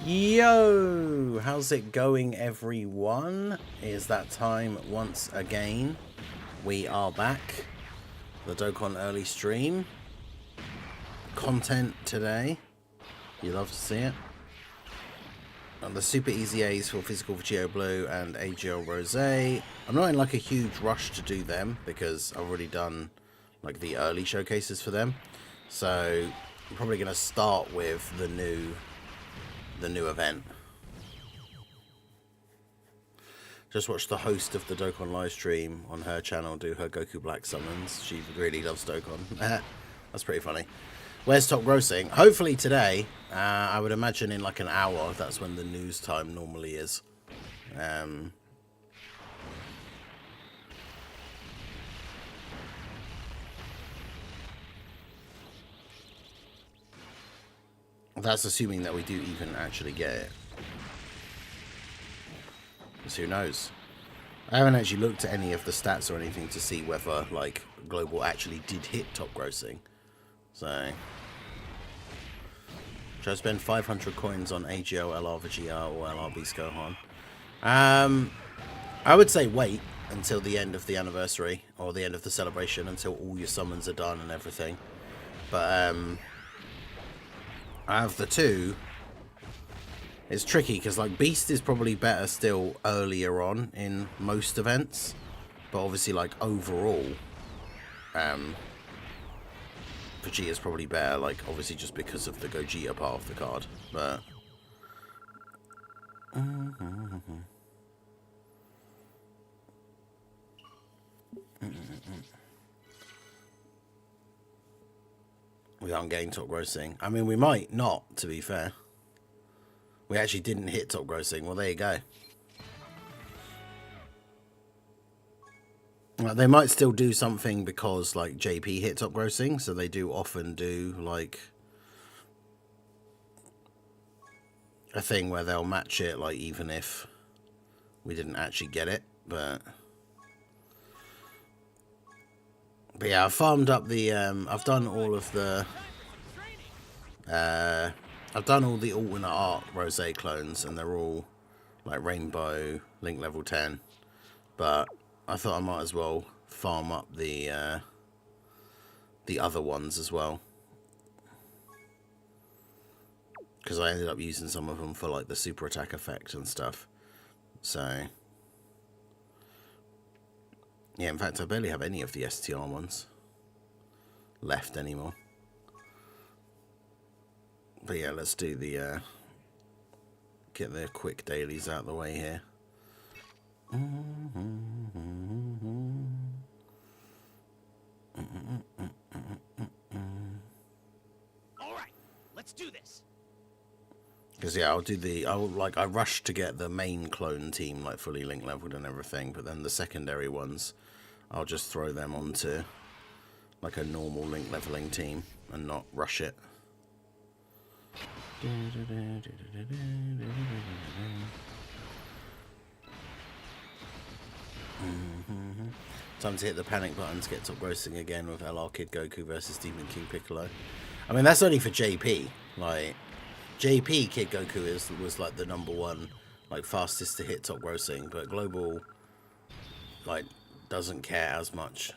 Yo, how's it going, everyone? Is that time once again? We are back. The Dokkan early stream. Content today. You love to see it. And the Super EZAs for Physical for Geo Blue and AGL Rose. I'm not in like a huge rush to do them because I've already done like the early showcases for them. So I'm probably going to start with the new event. Just watched the host of the Dokkan live stream on her channel do her Goku Black summons. She really loves Dokkan. That's pretty funny. Where's top grossing? Hopefully today. I would imagine in like an hour. That's when the news time normally is. That's assuming that we do even actually get it. Because who knows? I haven't actually looked at any of the stats or anything to see whether like Global actually did hit top grossing. So should I spend 500 coins on AGL, LR Vegeta or LR Beast Gohan? I would say wait until the end of the anniversary or the end of the celebration until all your summons are done and everything. But out of the two, it's tricky because like Beast is probably better still earlier on in most events, but obviously like overall, Vegeta is probably better. Like obviously just because of the Gogeta part of the card, but. We aren't getting top grossing. I mean, we might not, to be fair. We actually didn't hit top grossing. Well, there you go. They might still do something because, like, JP hit top grossing. So they do often do, like, a thing where they'll match it, like, even if we didn't actually get it. But yeah, I've farmed up the, I've done all of the, I've done all the alternate art Rose clones, and they're all, like, Rainbow, Link level 10, but I thought I might as well farm up the other ones as well, because I ended up using some of them for, like, the super attack effect and stuff, so. Yeah, in fact, I barely have any of the STR ones left anymore. But yeah, let's do the, get the quick dailies out of the way here. Alright, let's do this. Because yeah, I rushed to get the main clone team like fully link leveled and everything, but then the secondary ones, I'll just throw them onto like a normal link leveling team and not rush it. Time to hit the panic button to get top grossing again with LR Kid Goku versus Demon King Piccolo. I mean, that's only for JP. Like, JP Kid Goku was like the #1, like, fastest to hit top grossing, but Global, like, doesn't care as much.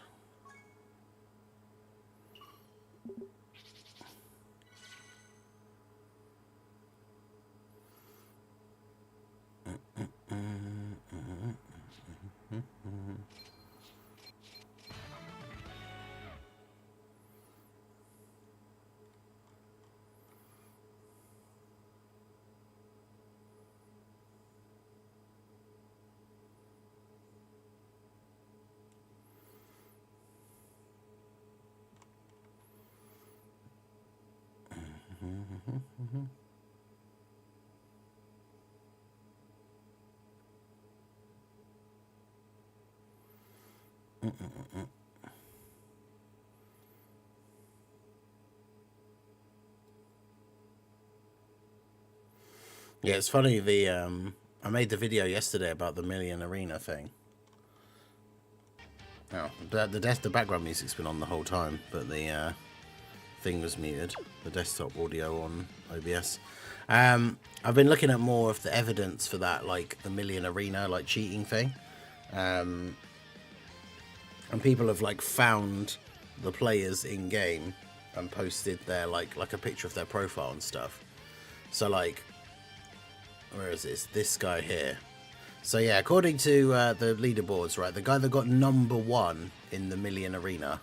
Yeah, it's funny, I made the video yesterday about the Million Arena thing. Oh, the background music's been on the whole time, but the thing was muted, the desktop audio on OBS. I've been looking at more of the evidence for that, like the Million Arena, like cheating thing. And people have like found the players in game and posted their like a picture of their profile and stuff. So like, where is this guy here? So yeah, according to the leaderboards, right, the guy that got #1 in the Million Arena,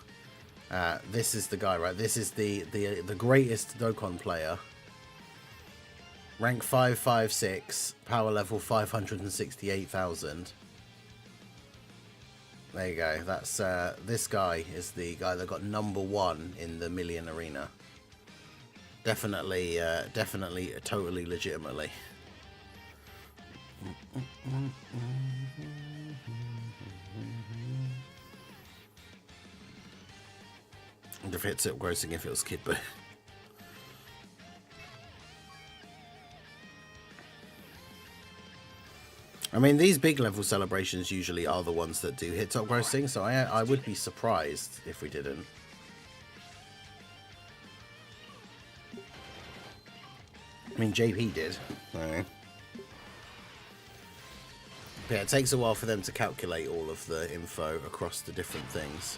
this is the guy, right? This is the greatest Dokkan player. Rank 556, power level 568,000. There you go. That's this guy is the guy that got #1 in the Million Arena. Definitely, totally legitimately. And if it's up grossing if it was Kid Boo. I mean, these big level celebrations usually are the ones that do hit top grossing, so I would be surprised if we didn't. I mean, JP did. So. Yeah, it takes a while for them to calculate all of the info across the different things.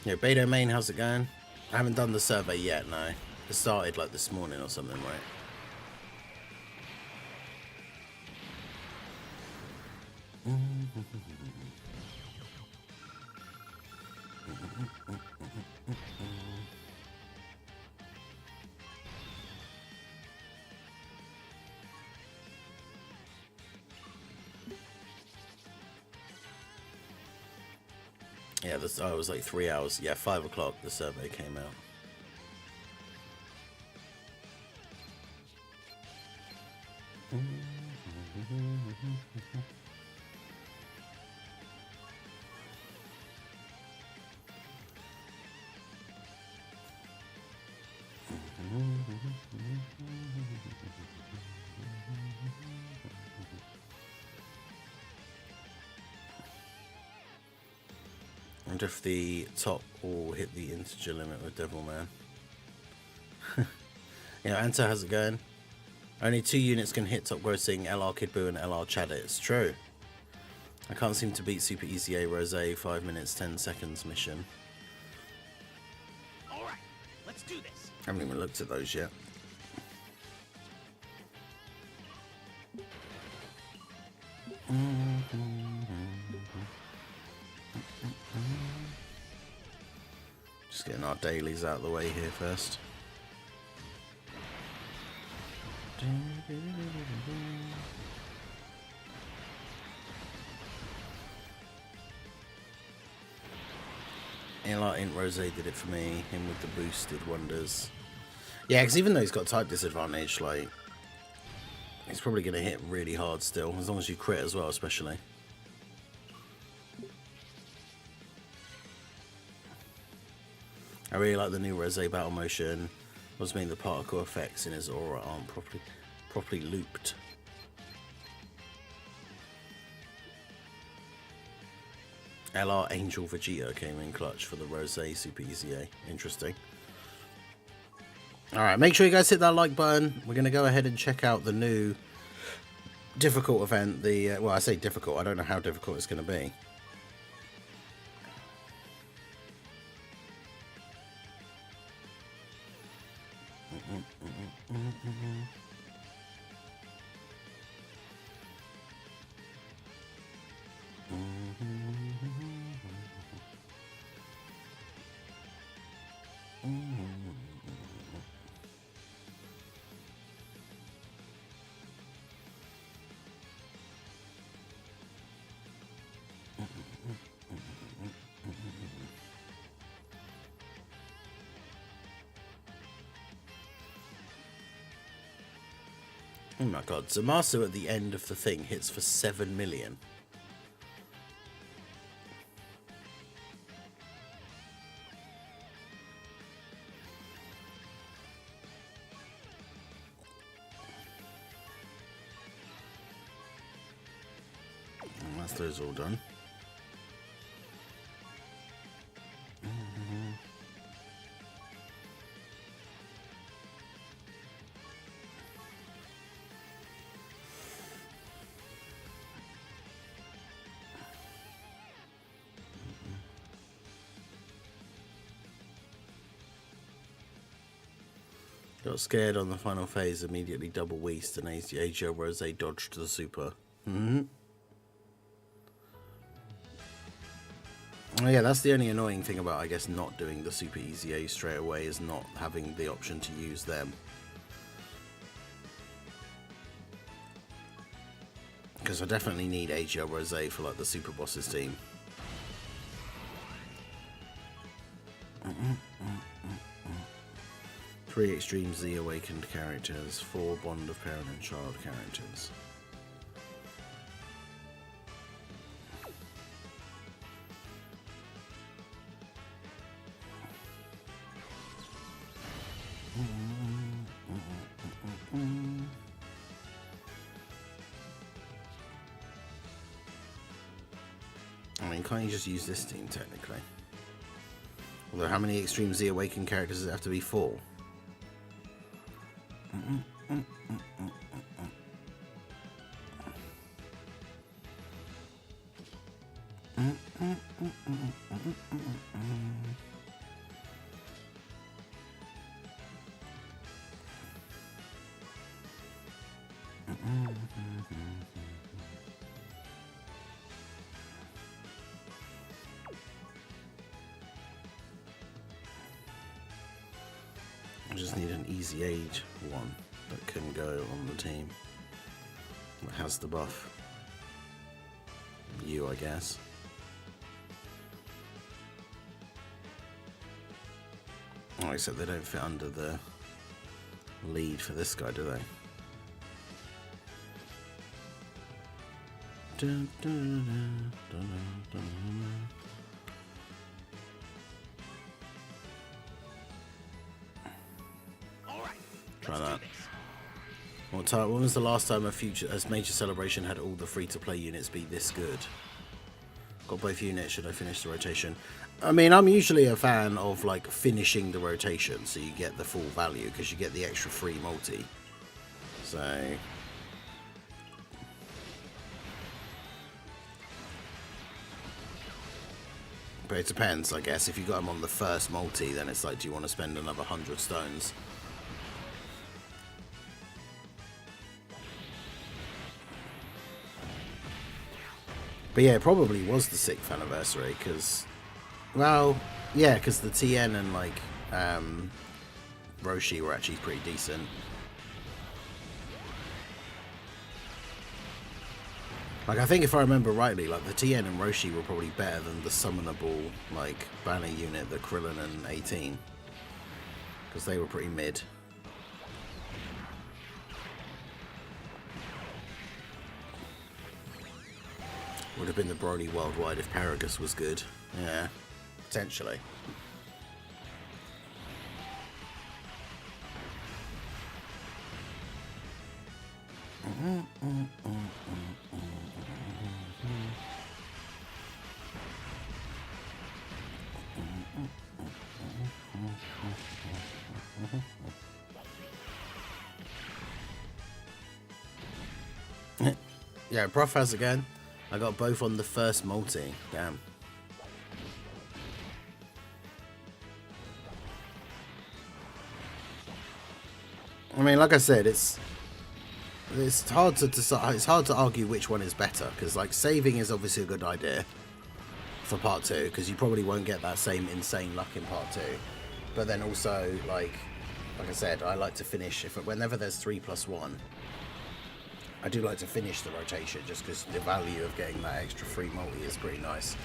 Yeah, Beto Main, how's it going? I haven't done the survey yet, no. It started like this morning or something, right? Yeah, this it was like 3 hours. Yeah, 5 o'clock the survey came out. I wonder if the top all hit the integer limit with Devilman. You know, Anto, how's it going? Only 2 units can hit top grossing, LR Kid Boo and LR Chad. It's true. I can't seem to beat Super EZA Rose 5 minutes 10 seconds mission. Alright, let's do this. I haven't even looked at those yet. Just getting our dailies out of the way here first. LR Int Rose did it for me. Him with the boost did wonders. Yeah, because even though he's got type disadvantage, like, he's probably going to hit really hard still, as long as you crit as well, especially. I really like the new Rose battle motion. Does mean the particle effects in his aura aren't properly looped. LR Angel Vegeta came in clutch for the Rose Super EZA. Interesting. Alright, make sure you guys hit that like button. We're going to go ahead and check out the new difficult event. Well, I say difficult. I don't know how difficult it's going to be. Oh my god, Zamasu at the end of the thing hits for 7 million. And that's those all done. Got scared on the final phase, immediately double weased, and AGL Rose dodged the super. Oh yeah, that's the only annoying thing about, I guess, not doing the super EZA straight away, is not having the option to use them. Because I definitely need AGL Rose for like the super bosses team. 3 Extreme Z Awakened characters, 4 Bond of Parent and Child characters. I mean, can't you just use this team technically? Although, how many Extreme Z Awakened characters does it have to be? 4? I just need an easy age one that can go on the team that has the buff. You, I guess. Oh, except they don't fit under the lead for this guy, do they? Dun, dun, dun, dun, dun, dun. Try that. When was the last time a major celebration had all the free-to-play units be this good? Got both units, should I finish the rotation? I mean, I'm usually a fan of like finishing the rotation so you get the full value, because you get the extra free multi. So... but it depends, I guess. If you got them on the first multi, then it's like, do you want to spend another 100 stones? But yeah, it probably was the 6th anniversary, because, well, yeah, because the TN and, like, Roshi were actually pretty decent. Like, I think if I remember rightly, like, the TN and Roshi were probably better than the summonable, like, banner unit, the Krillin and 18. Because they were pretty mid. Would have been the Broly Worldwide if Paragus was good. Yeah, potentially. Yeah, Prof has again. I got both on the first multi. Damn. I mean, like I said, it's hard to decide. It's hard to argue which one is better, because like saving is obviously a good idea for part 2, because you probably won't get that same insane luck in part 2. But then also, like I said, I like to finish whenever there's 3+1. I do like to finish the rotation, just because the value of getting that extra free multi is pretty nice.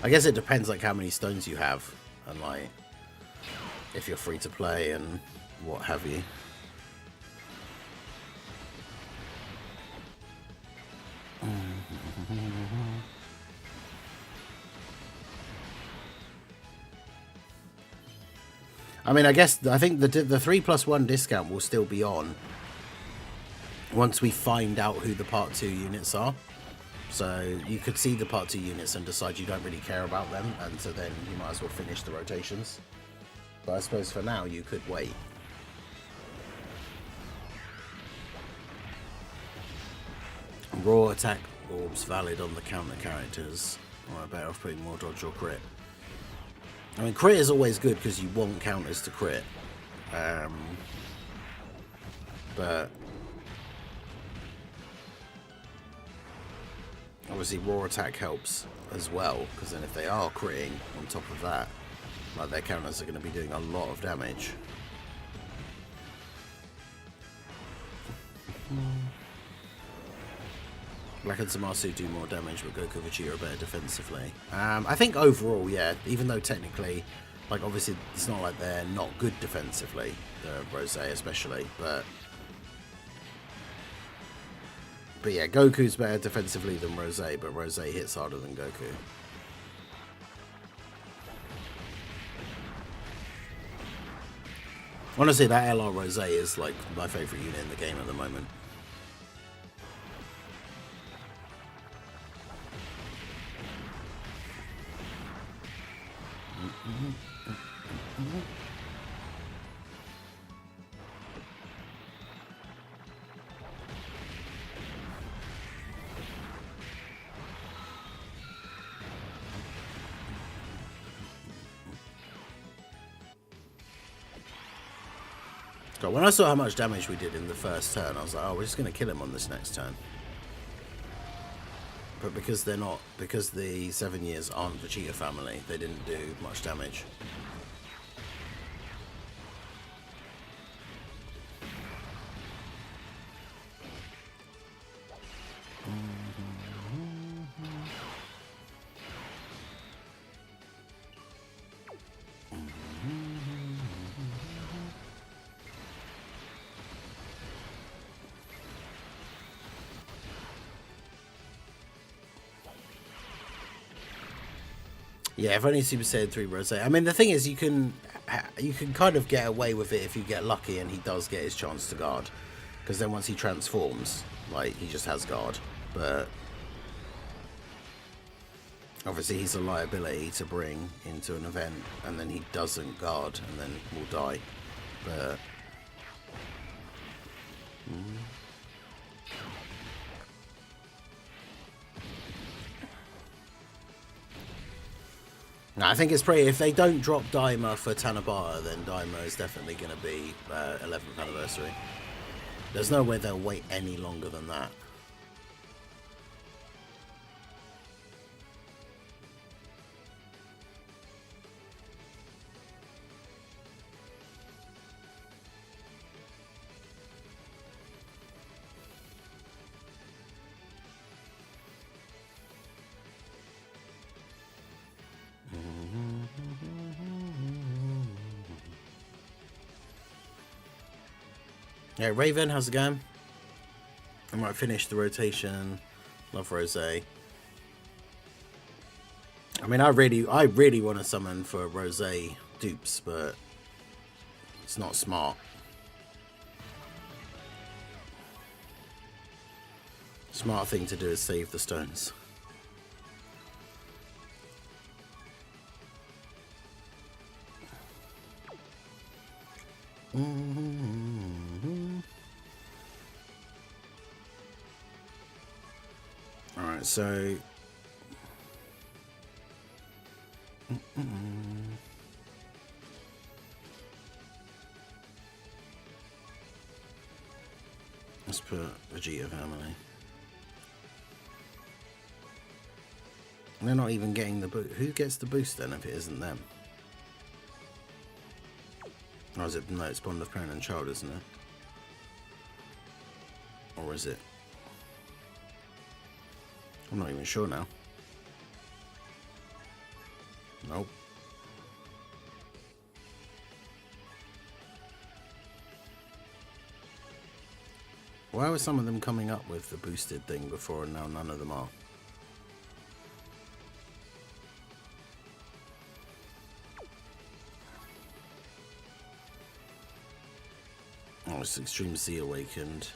I guess it depends like how many stones you have, and like if you're free to play and what have you. I mean, I think the 3+1 discount will still be on once we find out who the part 2 units are. So you could see the part 2 units and decide you don't really care about them, and so then you might as well finish the rotations. But I suppose for now you could wait. Raw attack orbs valid on the counter characters. Or I better off putting more dodge or crit. I mean, crit is always good because you want counters to crit. But obviously raw attack helps as well, because then if they are critting on top of that, like, their counters are going to be doing a lot of damage. Black and Zamasu do more damage, but Goku and Vegeta are better defensively. I think overall, yeah, even though technically, like, obviously it's not like they're not good defensively, the Rose especially, but yeah, Goku's better defensively than Rose, but Rose hits harder than Goku. Honestly, that LR Rose is like my favourite unit in the game at the moment. God, when I saw how much damage we did in the first turn, I was like, oh, we're just going to kill him on this next turn. But because they're not, because the 7 years aren't Vegeta family, they didn't do much damage. Yeah, if only Super Saiyan 3 Rose. I mean, the thing is, you can kind of get away with it if you get lucky and he does get his chance to guard. Because then once he transforms, like, he just has guard. But obviously he's a liability to bring into an event, and then he doesn't guard, and then will die. But no, I think it's pretty. If they don't drop Daima for Tanabata, then Daima is definitely going to be 11th anniversary. There's no way they'll wait any longer than that. Yeah, Raven, how's it going? I might finish the rotation. Love Rose. I mean, I really want to summon for Rose dupes, but it's not smart. Smart thing to do is save the stones. Alright, so let's put Vegeta family. They're not even getting the boost. Who gets the boost then if it isn't them? Or is it? No, it's bond of parent and child, isn't it? Or is it? I'm not even sure now. Nope. Why were some of them coming up with the boosted thing before and now none of them are? Oh, it's Extreme Z Awakened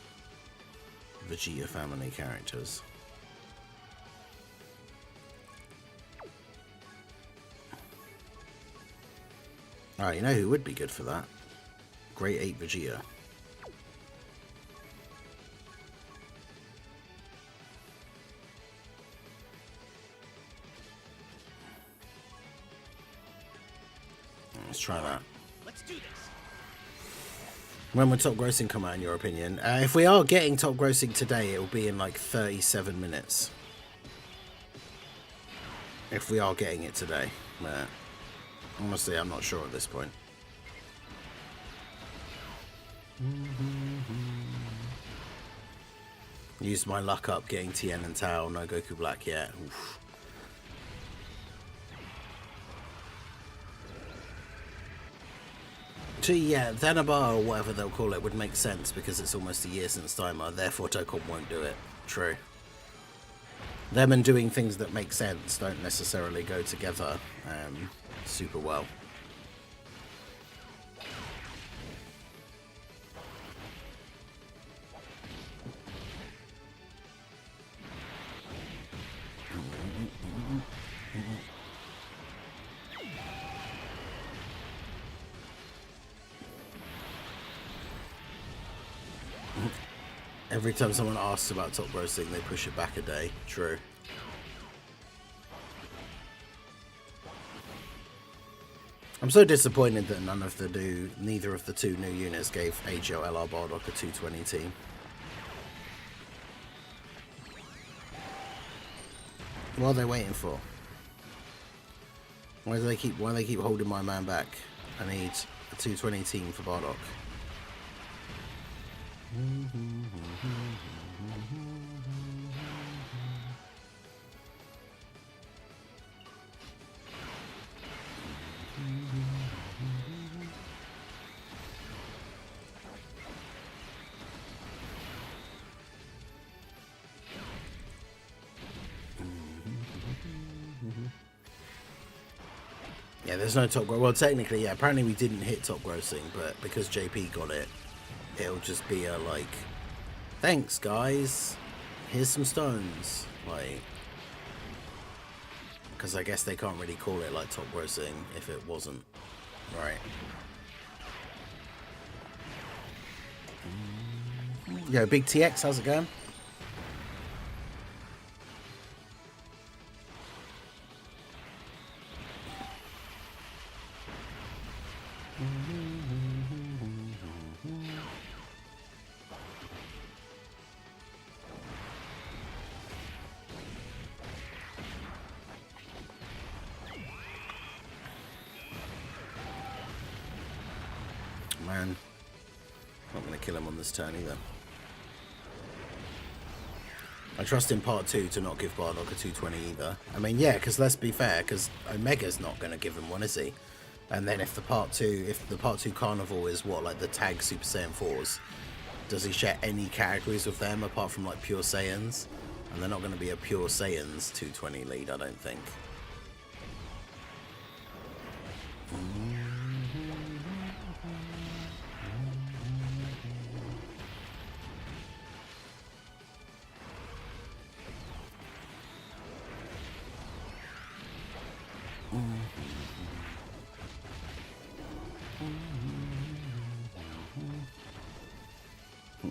Vegeta family characters. Alright, you know who would be good for that? Great 8 Vegeta. Let's try that. Let's do this. When would top grossing come out, in your opinion? If we are getting top grossing today, it will be in like 37 minutes. If we are getting it today. But honestly, I'm not sure at this point. Used my luck up getting Tien and Tao, no Goku Black yet. Oof. So yeah, Danaba or whatever they'll call it would make sense because it's almost a year since Daima, therefore Dokkan won't do it. True. Them and doing things that make sense don't necessarily go together super well. Every time someone asks about top grossing, they push it back a day. True. I'm so disappointed that neither of the two new units gave AGL LR Bardock a 220 team. What are they waiting for? Why do they keep holding my man back? I need a 220 team for Bardock. Yeah, there's no top grossing. Well, technically, yeah, apparently we didn't hit top grossing, but because JP got it, it'll just be a, like, thanks, guys. Here's some stones. Like, because I guess they can't really call it, like, top grossing if it wasn't. Right. Yo, Big TX, how's it going? Man, not going to kill him on this turn either. I trust in part 2 to not give Bardock a 220 either. I mean, yeah, because let's be fair, because Omega's not going to give him one, is he? And then if the part 2 Carnival is what, like the tag Super Saiyan 4s, does he share any categories with them apart from like pure Saiyans? And they're not going to be a pure Saiyans 220 lead, I don't think.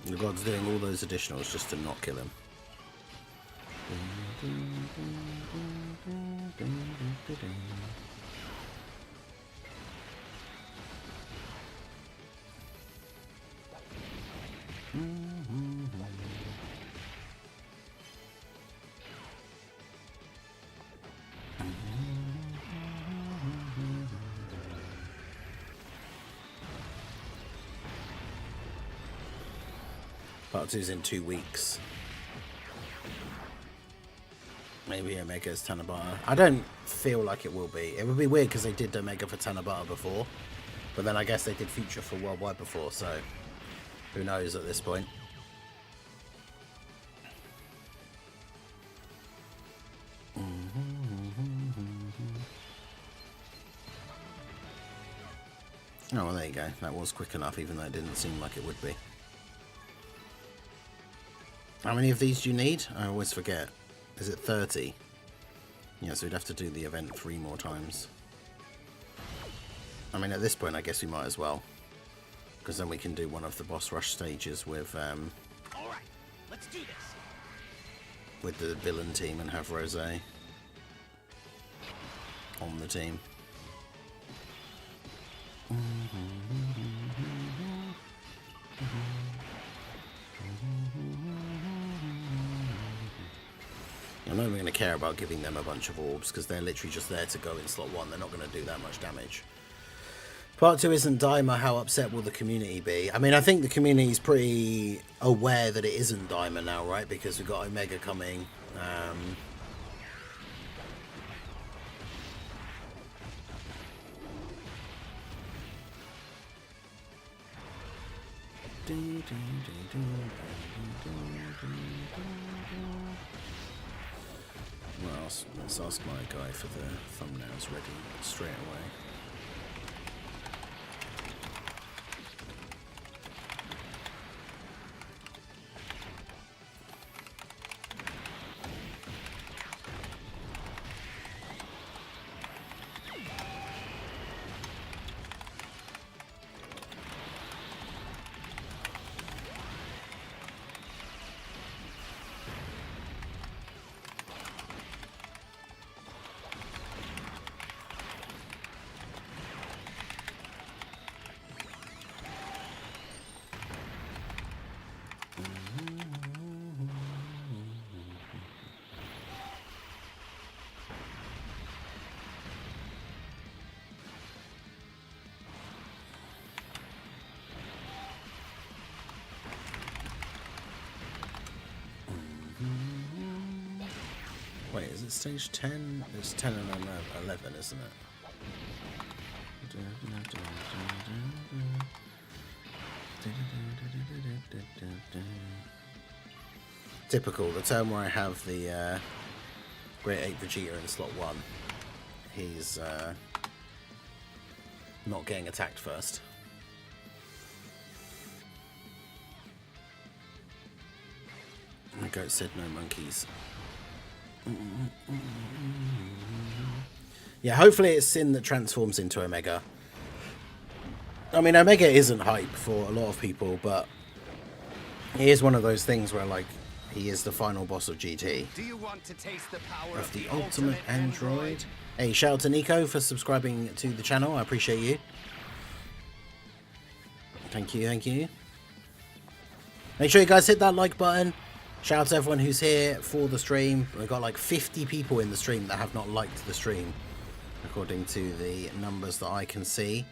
The God's doing all those additionals just to not kill him. Part 2's in 2 weeks. Maybe Omega's Tanabata. I don't feel like it will be. It would be weird because they did Omega for Tanabata before. But then I guess they did Future for Worldwide before, so who knows at this point. Oh, well, there you go. That was quick enough, even though it didn't seem like it would be. How many of these do you need? I always forget. Is it 30? Yeah, so we'd have to do the event 3 more times. I mean, at this point, I guess we might as well. Because then we can do one of the boss rush stages with, Alright, let's do this. with the villain team and have Rose on the team. I'm not even going to care about giving them a bunch of orbs because they're literally just there to go in slot 1. They're not going to do that much damage. Part 2 isn't Dimer. How upset will the community be? I mean, I think the community is pretty aware that it isn't Dimer now, right? Because we've got Omega coming. Well, let's ask my guy for the thumbnails ready straight away. Wait, is it stage 10? It's 10 and 11, isn't it? Typical, the turn where I have the Great Ape Vegeta in slot 1, he's not getting attacked first. The goat said no monkeys. Yeah, hopefully it's Sin that transforms into Omega. I mean, Omega isn't hype for a lot of people, but he is one of those things where, like, he is the final boss of GT. Do you want to taste the power of the ultimate android? Hey, shout out to Nico for subscribing to the channel. I appreciate you. Thank you, thank you. Make sure you guys hit that like button. Shout out to everyone who's here for the stream. We've got like 50 people in the stream that have not liked the stream, according to the numbers that I can see.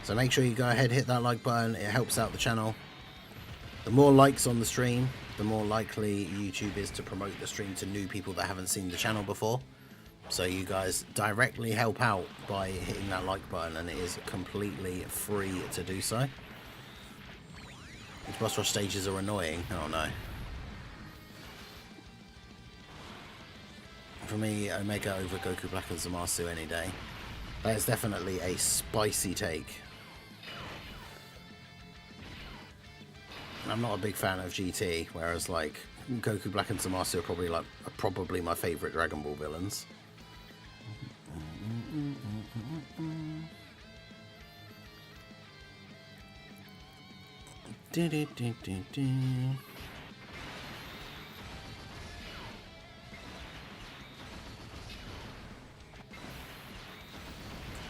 So make sure you go ahead, hit that like button. It helps out the channel. The more likes on the stream, the more likely YouTube is to promote the stream to new people that haven't seen the channel before. So you guys directly help out by hitting that like button, and it is completely free to do so. These boss rush stages are annoying. Oh no. For me, Omega over Goku Black and Zamasu any day. That is definitely a spicy take. I'm not a big fan of GT, whereas like Goku Black and Zamasu are probably my favourite Dragon Ball villains.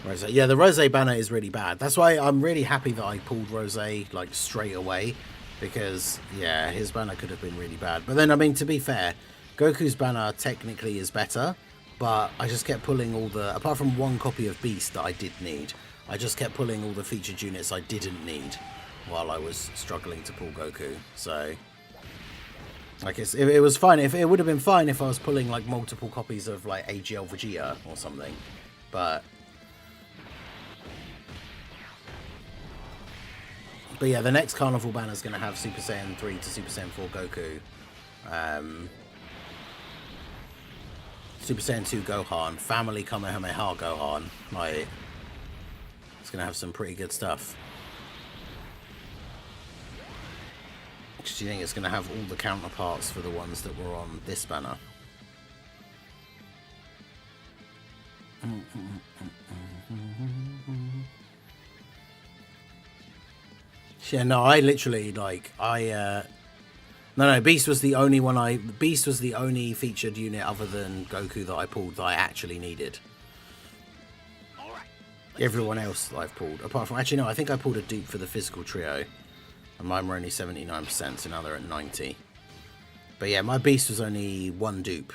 Rose. Yeah, the Rose banner is really bad. That's why I'm really happy that I pulled Rose like straight away, because yeah, his banner could have been really bad. But then, I mean, to be fair, Goku's banner technically is better, but I just kept pulling all the, apart from one copy of Beast that I did need, I just kept pulling all the featured units I didn't need while I was struggling to pull Goku. So like it was fine. If it would have been fine if I was pulling like multiple copies of like AGL Vegeta or something, but yeah, the next Carnival banner is going to have Super Saiyan 3 to Super Saiyan 4 Goku, Super Saiyan 2 Gohan, Family Kamehameha Gohan. Like, it's going to have some pretty good stuff. Do you think it's going to have all the counterparts for the ones that were on this banner? Yeah, no, I literally, like, no, Beast was the only one Beast was the only featured unit other than Goku that I pulled that I actually needed. Everyone else that I've pulled, apart from, actually no, I think I pulled a dupe for the physical trio, and mine were only 79%, so now they're at 90. But yeah, my Beast was only one dupe,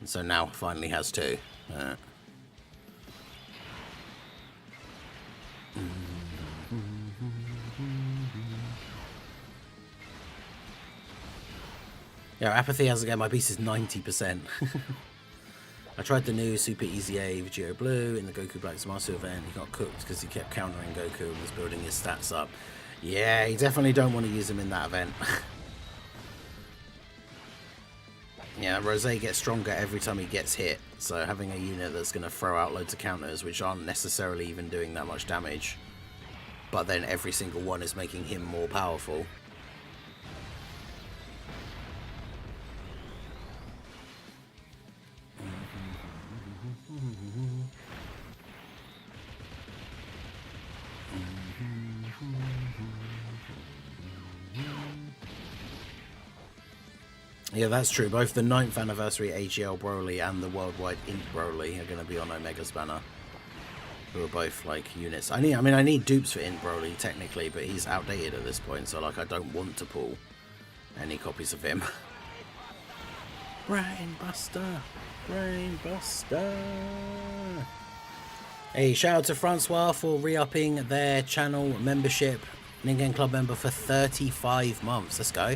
So now finally has 2. Yeah, Apathy has again. My beast is 90%. I tried the new Super EZA Vegito Blue in the Goku Black Zamasu event. He got cooked because he kept countering Goku and was building his stats up. Yeah, you definitely don't want to use him in that event. Yeah, Rose gets stronger every time he gets hit, so having a unit that's going to throw out loads of counters which aren't necessarily even doing that much damage, but then every single one is making him more powerful. Yeah, that's true. Both the 9th anniversary AGL Broly and the worldwide Int Broly are going to be on Omega's banner. Who are both like units. I need dupes for Int Broly technically, but he's outdated at this point, so like I don't want to pull any copies of him. Brain Buster, Brain Buster. Hey, shout out to Francois for re-upping their channel membership. Ningen Club member for 35 months. Let's go.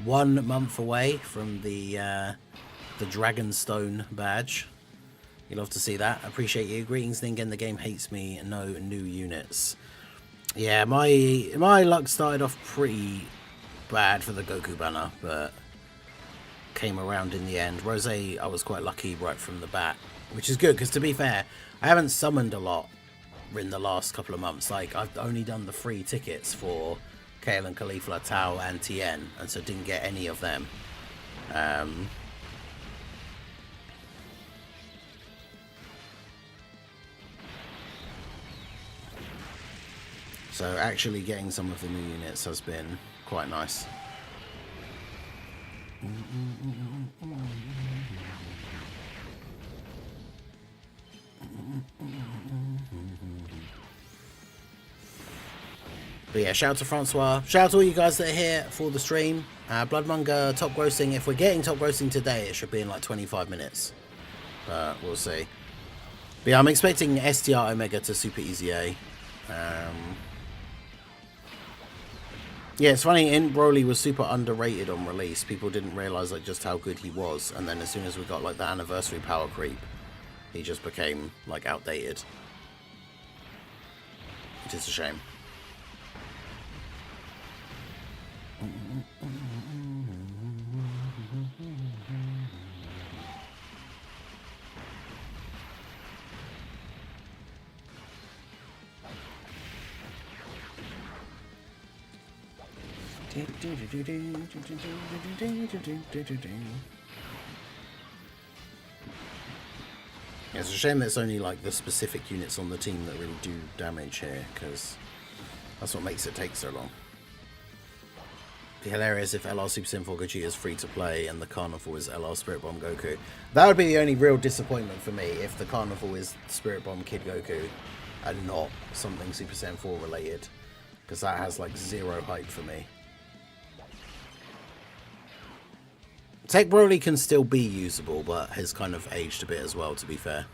1 month away from the Dragonstone badge. You'll love to see that. Appreciate you. Greetings, Ningen. The game hates me. No new units. Yeah, my luck started off pretty bad for the Goku banner, but came around in the end. Rose, I was quite lucky right from the bat, which is good because to be fair, I haven't summoned a lot in the last couple of months. Like I've only done the free tickets for Kale and Caulifla, Tao and Tien, and so didn't get any of them. So actually getting some of the new units has been quite nice. But yeah, shout out to Francois. Shout out to all you guys that are here for the stream. Bloodmonger top grossing. If we're getting top grossing today, it should be in like 25 minutes. But we'll see. But yeah, I'm expecting STR Omega to Super EZA. Yeah, it's funny, Int Broly was super underrated on release. People didn't realise like just how good he was. And then as soon as we got like the anniversary power creep, he just became like outdated. Which is a shame. It's a shame there's only like the specific units on the team that really do damage here, because that's what makes it take so long. It'd be hilarious if LR Super Saiyan 4 Gogeta is free to play and the Carnival is LR Spirit Bomb Goku. That would be the only real disappointment for me, if the Carnival is Spirit Bomb Kid Goku and not something Super Saiyan 4 related, because that has like zero hype for me. Tech Broly can still be usable, but has kind of aged a bit as well, to be fair.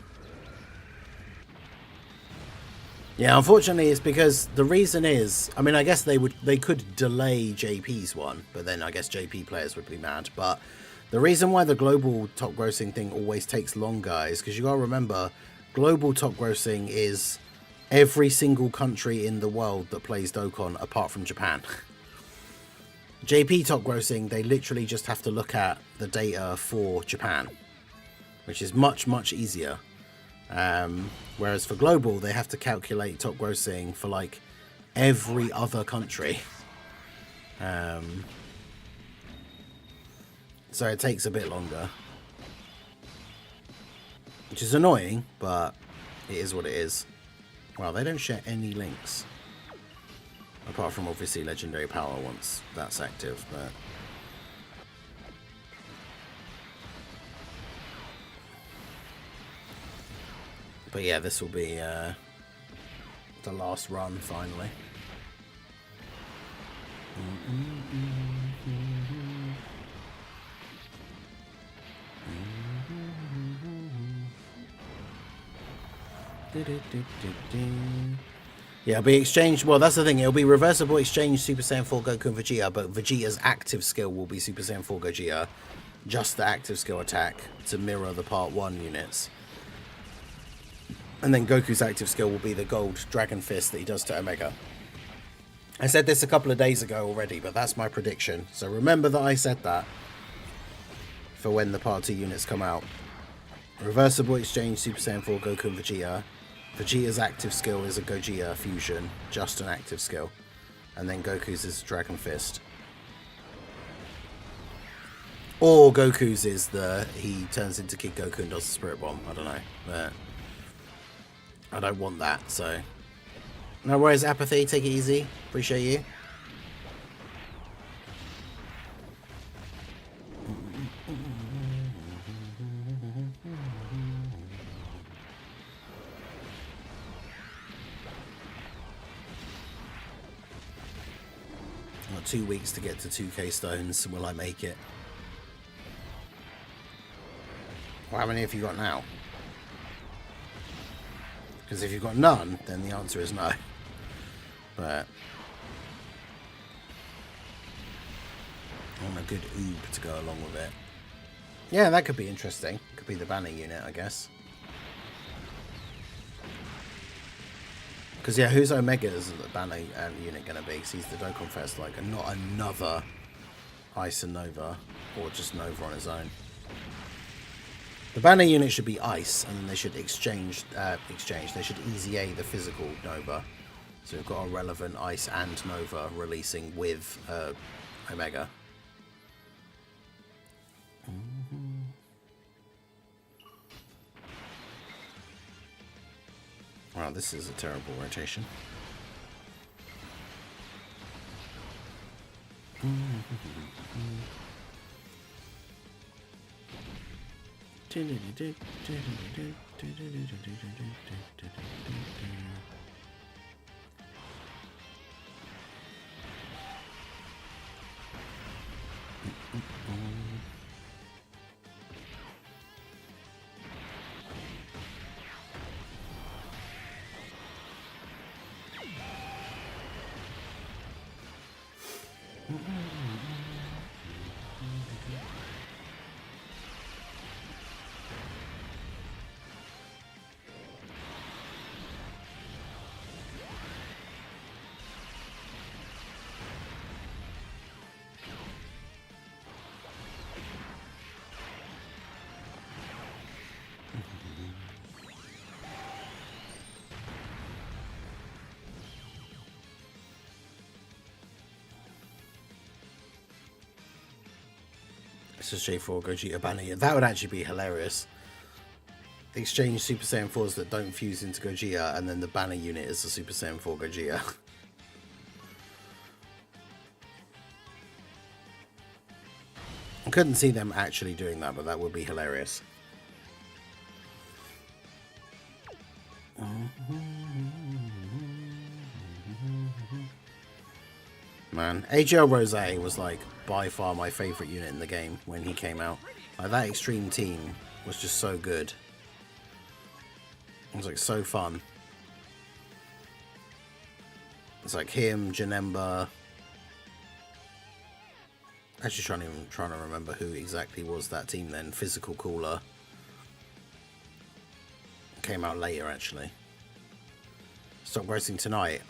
Yeah, unfortunately, it's because the reason is, I mean, I guess they could delay JP's one, but then I guess JP players would be mad. But the reason why the global top grossing thing always takes longer is because you gotta remember, global top grossing is every single country in the world that plays Dokkan apart from Japan. JP top grossing, they literally just have to look at the data for Japan, which is much, much easier. Whereas for global, they have to calculate top grossing for like every other country. So it takes a bit longer, which is annoying, but it is what it is. Well, they don't share any links. Apart from obviously legendary power once that's active, but yeah, this will be the last run finally. Yeah, it'll be exchange. Well, that's the thing. It'll be reversible exchange Super Saiyan 4 Goku and Vegeta, but Vegeta's active skill will be Super Saiyan 4 Gogeta. Just the active skill attack to mirror the Part 1 units. And then Goku's active skill will be the gold Dragon Fist that he does to Omega. I said this a couple of days ago already, but that's my prediction. So remember that I said that for when the Part 2 units come out. Reversible exchange Super Saiyan 4 Goku and Vegeta. Vegeta's active skill is a Gogeta fusion, just an active skill. And then Goku's is Dragon Fist. Or Goku's is he turns into Kid Goku and does the Spirit Bomb. I don't know. But I don't want that, so. No worries, Apathy. Take it easy. Appreciate you. Got 2 weeks to get to 2k stones. Will I make it? Well, how many have you got now? Because if you've got none, then the answer is no. But I want a good oob to go along with it. Yeah, that could be interesting. Could be the banner unit, I guess. Because, yeah, who's Omega's the banner unit going to be? Because he's the Dokkan Fest, like, and not another Ice and Nova, or just Nova on his own. The banner unit should be Ice, and then they should exchange. They should EZA the physical Nova. So we've got a relevant Ice and Nova releasing with Omega. Wow, this is a terrible rotation. It's a J4 Gogeta banner. Yeah, that would actually be hilarious. Exchange Super Saiyan 4s that don't fuse into Gogeta, and then the banner unit is the Super Saiyan 4 Gogeta. I couldn't see them actually doing that, but that would be hilarious. Man, AGL Rose was like by far my favourite unit in the game when he came out. Like, that extreme team was just so good. It was like so fun. It's like him, Janemba. Actually trying to remember who exactly was that team then. Physical Cooler. Came out later actually. Stop racing tonight.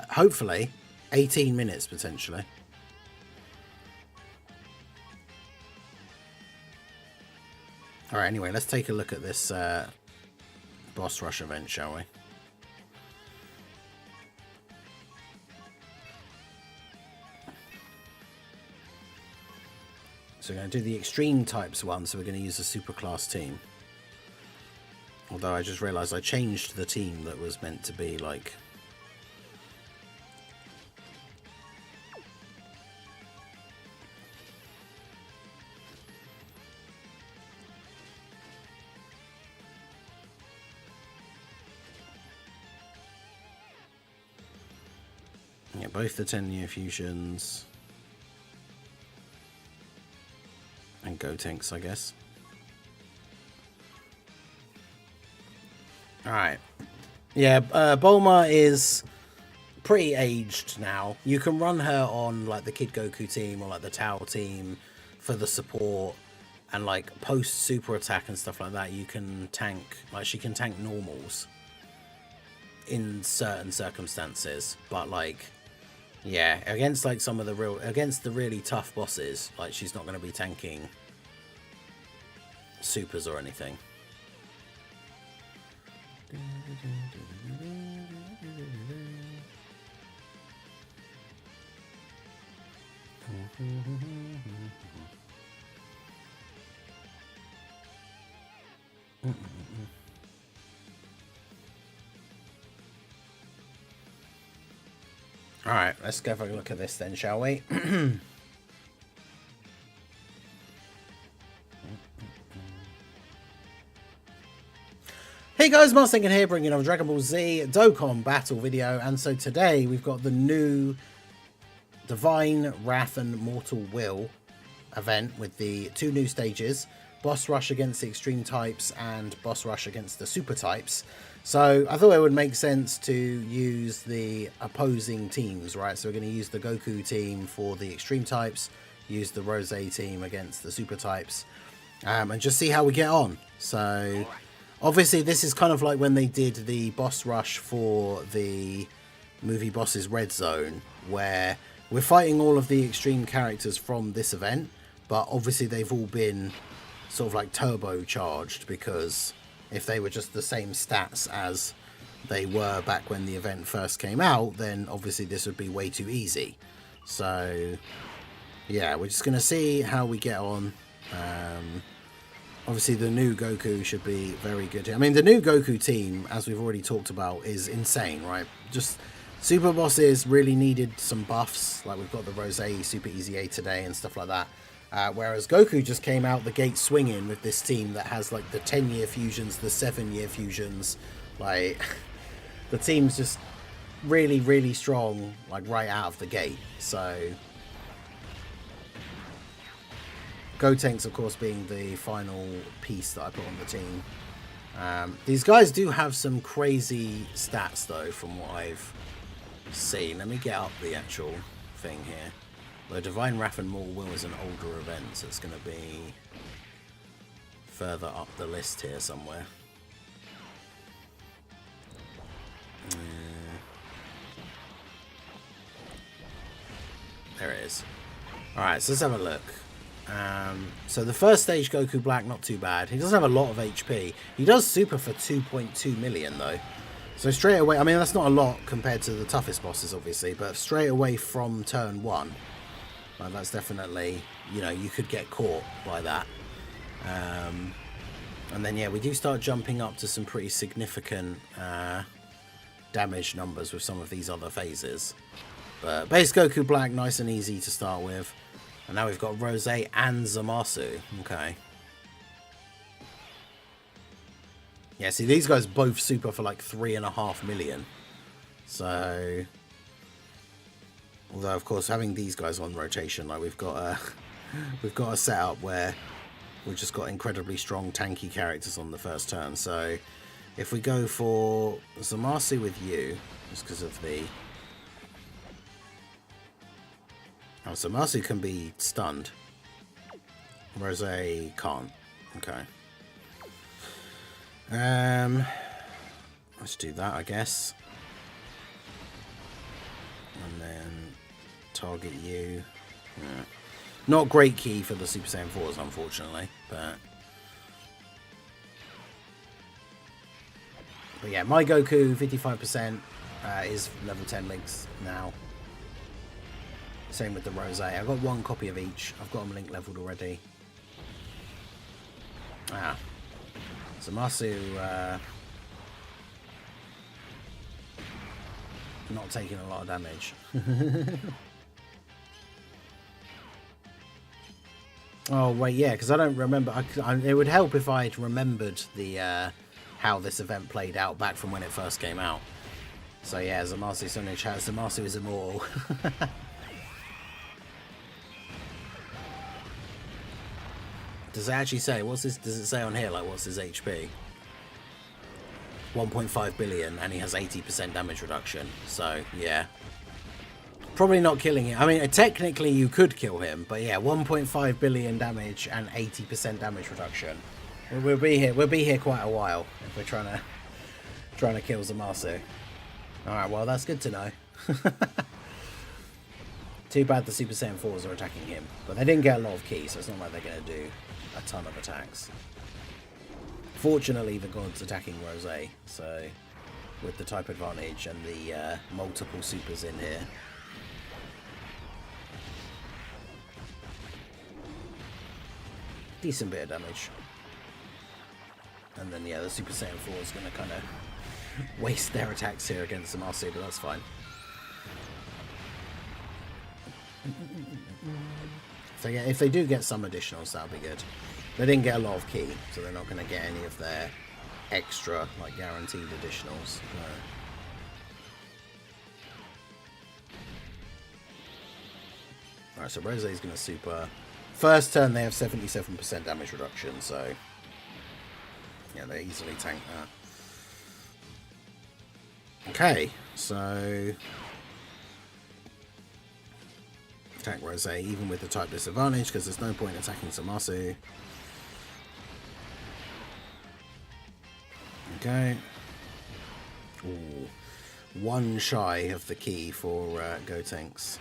Hopefully. 18 minutes potentially. Alright, anyway, let's take a look at this boss rush event, shall we? So we're going to do the extreme types one, so we're going to use a super class team. Although I just realised I changed the team that was meant to be like... Yeah, both the 10 Neo Fusions. And Gotenks, I guess. Alright. Yeah, Bulma is pretty aged now. You can run her on like the Kid Goku team or like the Tao team for the support, and like post super attack and stuff like that. You can tank, like she can tank normals in certain circumstances, but like yeah, against like some of the against the really tough bosses, like she's not going to be tanking supers or anything. Alright, let's go have a look at this then, shall we? Hey guys, Marsinkin here, bringing another Dragon Ball Z Dokkan battle video, and so today we've got the new Divine Wrath and Mortal Will event with the 2 new stages, Boss Rush against the Extreme types and Boss Rush against the Super types. So I thought it would make sense to use the opposing teams, right? So we're going to use the Goku team for the Extreme types, use the Rose team against the Super types, and just see how we get on. So obviously this is kind of like when they did the Boss Rush for the movie Bosses Red Zone, where we're fighting all of the Extreme characters from this event, but obviously they've all been sort of like turbocharged, because if they were just the same stats as they were back when the event first came out, then obviously this would be way too easy. So yeah, we're just going to see how we get on. Obviously the new Goku should be very good. I mean, the new Goku team, as we've already talked about, is insane, right? Just Super Bosses really needed some buffs, like we've got the Rose Super EZA today and stuff like that. Whereas Goku just came out the gate swinging with this team that has like the 10-year fusions, the 7-year fusions. Like the team's just really, really strong, like right out of the gate. So Gotenks, of course, being the final piece that I put on the team. These guys do have some crazy stats though, from what I've seen. Let me get up the actual thing here. The Divine Wrath and Mortal Will is an older event, so it's going to be further up the list here somewhere. There it is. Alright, so let's have a look. So the first stage, Goku Black, not too bad. He doesn't have a lot of HP. He does super for 2.2 million though. So straight away, I mean, that's not a lot compared to the toughest bosses, obviously, but straight away from turn 1, that's definitely, you know, you could get caught by that. And then, yeah, we do start jumping up to some pretty significant damage numbers with some of these other phases. But base Goku Black, nice and easy to start with. And now we've got Rose and Zamasu. Okay. Yeah, see, these guys both super for like 3.5 million. So, although of course having these guys on rotation, like we've got a setup where we've just got incredibly strong tanky characters on the first turn. So, if we go for Zamasu with you, just because of the Zamasu can be stunned. Rose can't. Okay. Let's do that, I guess. And then target you. Yeah. Not great key for the Super Saiyan 4s, unfortunately, but yeah, my Goku 55% is level 10 links now. Same with the Rose. I've got 1 copy of each. I've got them link leveled already. Zamasu not taking a lot of damage. Oh wait, yeah, because I don't remember. It would help if I'd remembered the how this event played out back from when it first came out. So yeah, Zamasu in the chat. Zamasu is immortal. Does it actually say, what's this? Does it say on here, like, what's his HP? 1.5 billion and he has 80% damage reduction. So, yeah. Probably not killing him. I mean, technically you could kill him, but yeah, 1.5 billion damage and 80% damage reduction. We'll be here quite a while if we're trying to kill Zamasu. Alright, well, that's good to know. Too bad the Super Saiyan 4s are attacking him. But they didn't get a lot of ki, so it's not like they're going to do a ton of attacks. Fortunately, the god's attacking Rose, so with the type advantage and the multiple supers in here. Decent bit of damage. And then, yeah, the Super Saiyan 4 is going to kind of waste their attacks here against Zamasu, but that's fine. So yeah, if they do get some additionals, that'll be good. They didn't get a lot of ki, so they're not going to get any of their extra, like, guaranteed additionals. No. Alright, so Rose is going to super. First turn, they have 77% damage reduction, so yeah, they easily tank that. Okay, so attack Rose, even with the type disadvantage, because there's no point attacking Zamasu. Okay. Ooh. One shy of the ki for Gotenks.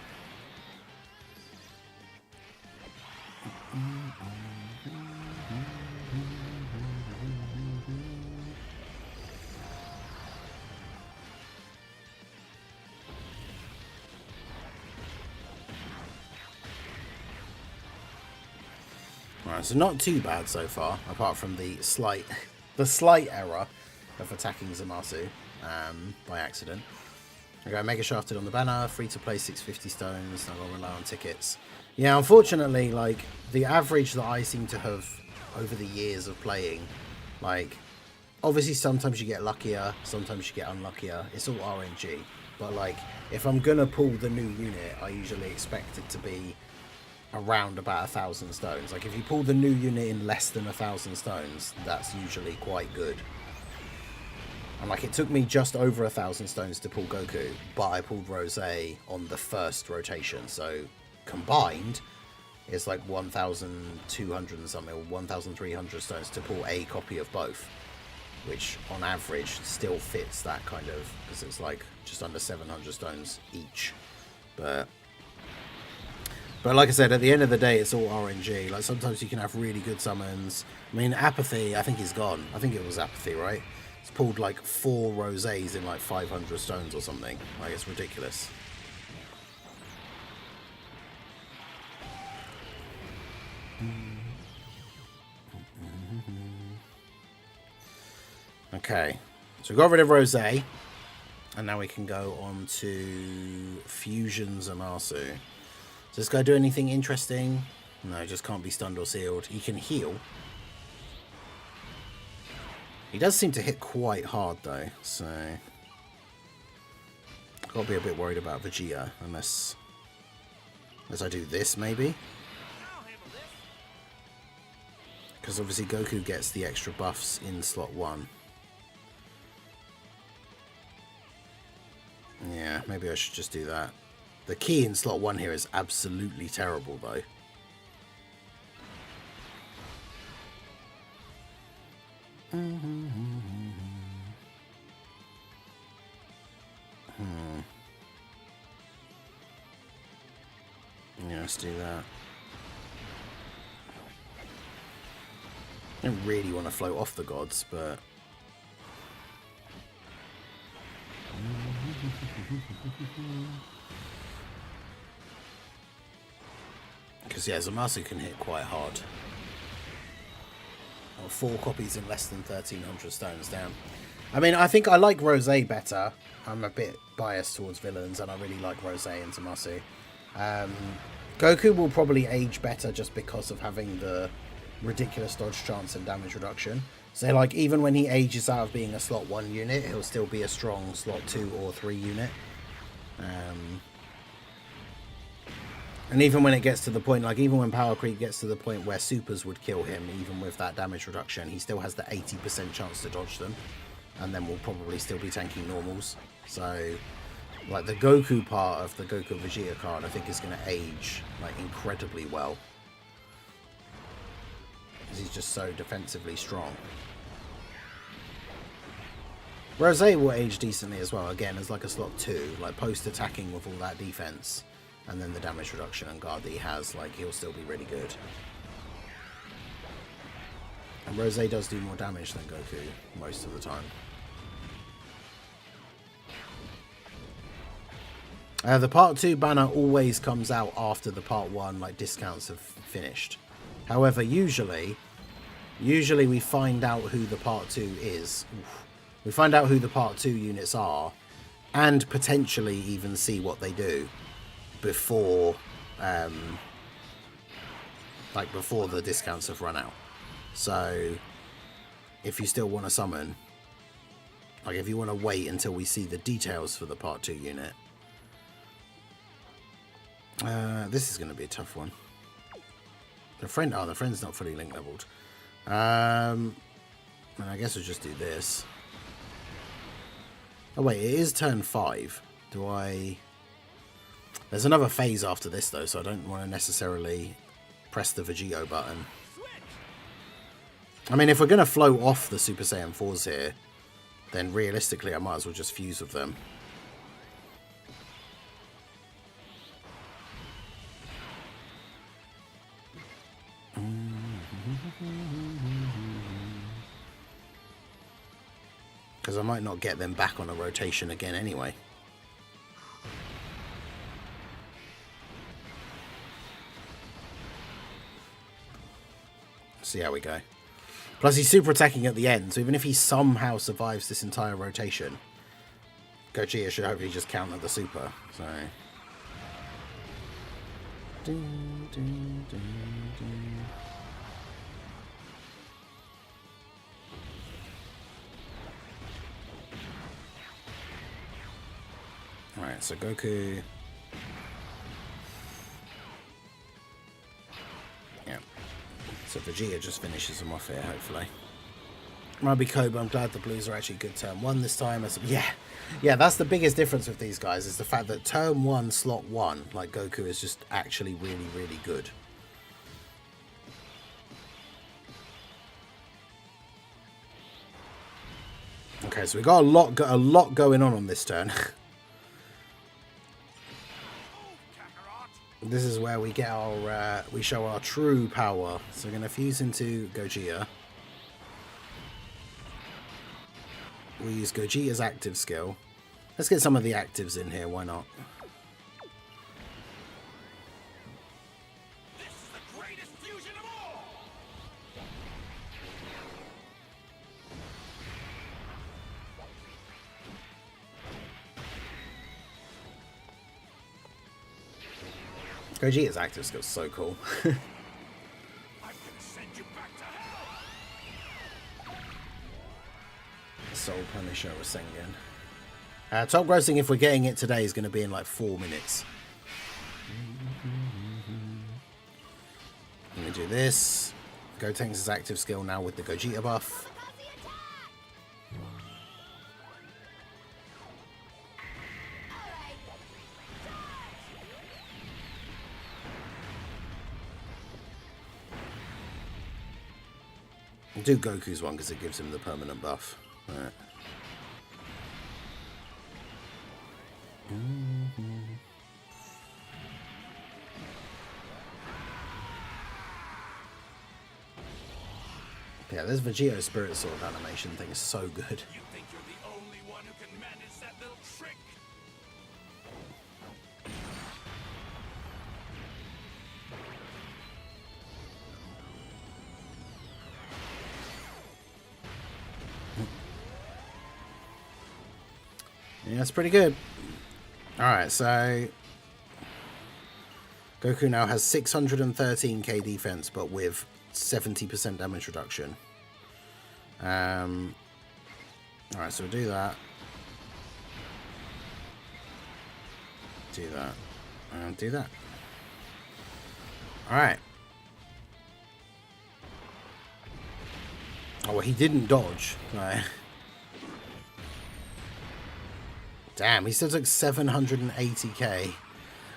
Right, so not too bad so far, apart from the slight error of attacking Zamasu by accident. Okay, Mega Shafted on the banner, free to play 650 stones, not gonna rely on tickets. Yeah, unfortunately, like, the average that I seem to have over the years of playing, like, obviously sometimes you get luckier, sometimes you get unluckier, it's all RNG, but like, if I'm gonna pull the new unit, I usually expect it to be around about 1,000 stones. Like, if you pull the new unit in less than 1,000 stones, that's usually quite good. And like, it took me just over 1,000 stones to pull Goku, but I pulled Rose on the first rotation, so combined it's like 1,200 and something, or 1,300 stones to pull a copy of both, which on average still fits that kind of, because it's like just under 700 stones each. But like I said, at the end of the day, it's all RNG. Like, sometimes you can have really good summons. I mean, Apathy, I think he's gone. I think it was Apathy, right? It's pulled like 4 Rosés in like 500 stones or something. Like, it's ridiculous. Okay, so we got rid of Rose, and now we can go on to Fusion Zamasu. Does this guy do anything interesting? No, just can't be stunned or sealed. He can heal. He does seem to hit quite hard though, so I've got to be a bit worried about Vegeta, unless I do this maybe. Because obviously Goku gets the extra buffs in slot 1. Yeah, maybe I should just do that. The key in slot 1 here is absolutely terrible, though. Yeah, let's do that. I don't really want to float off the gods, but because yeah, Zamasu can hit quite hard. Oh, 4 copies in less than 1,300 stones down. I mean, I think I like Rose better. I'm a bit biased towards villains, and I really like Rose and Zamasu. Goku will probably age better just because of having the ridiculous dodge chance and damage reduction. So like, even when he ages out of being a slot 1 unit, he'll still be a strong slot 2 or 3 unit. And even when it gets to the point, like even when Power Creep gets to the point where supers would kill him, even with that damage reduction, he still has the 80% chance to dodge them. and then we'll probably still be tanking normals. So, like, the Goku part of the Goku Vegeta card, I think is going to age, like, incredibly well. Because he's just so defensively strong. Rose will age decently as well, again, as like a slot 2, like, post-attacking with all that defense. And then the damage reduction and guard that he has, like, he'll still be really good. And Rose does do more damage than Goku most of the time. The Part 2 banner always comes out after the Part 1, like, discounts have finished. However, usually we find out who the Part 2 is. We find out who the Part 2 units are, and potentially even see what they do before, before the discounts have run out. So, if you still want to summon, like, if you want to wait until we see the details for the Part 2 unit, this is going to be a tough one. The friend's not fully link leveled. And I guess we'll just do this. Oh wait, it is turn 5. Do I... There's another phase after this though, so I don't want to necessarily press the Vegito button. I mean, if we're going to float off the Super Saiyan 4s here, then realistically I might as well just fuse with them. Because I might not get them back on a rotation again anyway. See how we go. Plus he's super attacking at the end, so even if he somehow survives this entire rotation, Gogeta should hopefully just counter the super. So... Alright, so Goku... Yeah. So Vegeta just finishes him off here, hopefully. Might be Kobe, I'm glad the Blues are actually good turn 1 this time. Yeah, that's the biggest difference with these guys, is the fact that turn 1, slot 1, like Goku, is just actually really, really good. Okay, so we got a lot going on this turn. This is where we get our, we show our true power. So we're going to fuse into Gogeta. We use Gogeta's active skill. Let's get some of the actives in here, why not? This is the greatest fusion of all! Gogeta's active skill is so cool. I'm gonna send you back to hell! Soul Punisher Rasengan. Top grossing, if we're getting it today, is going to be in like 4 minutes. Let me do this. Gotenks' active skill now with the Gogeta buff. I'll do Goku's one because it gives him the permanent buff. Alright. Yeah, this Vegito Spirit Sword animation thing is so good. You think you're the only one who can manage that little trick? Yeah, that's pretty good. Alright, so Goku now has 613k defense, but with 70% damage reduction. Alright, so we'll do that. Do that. And do that. Alright. Oh, well, he didn't dodge. Right. Damn, he still took 780k.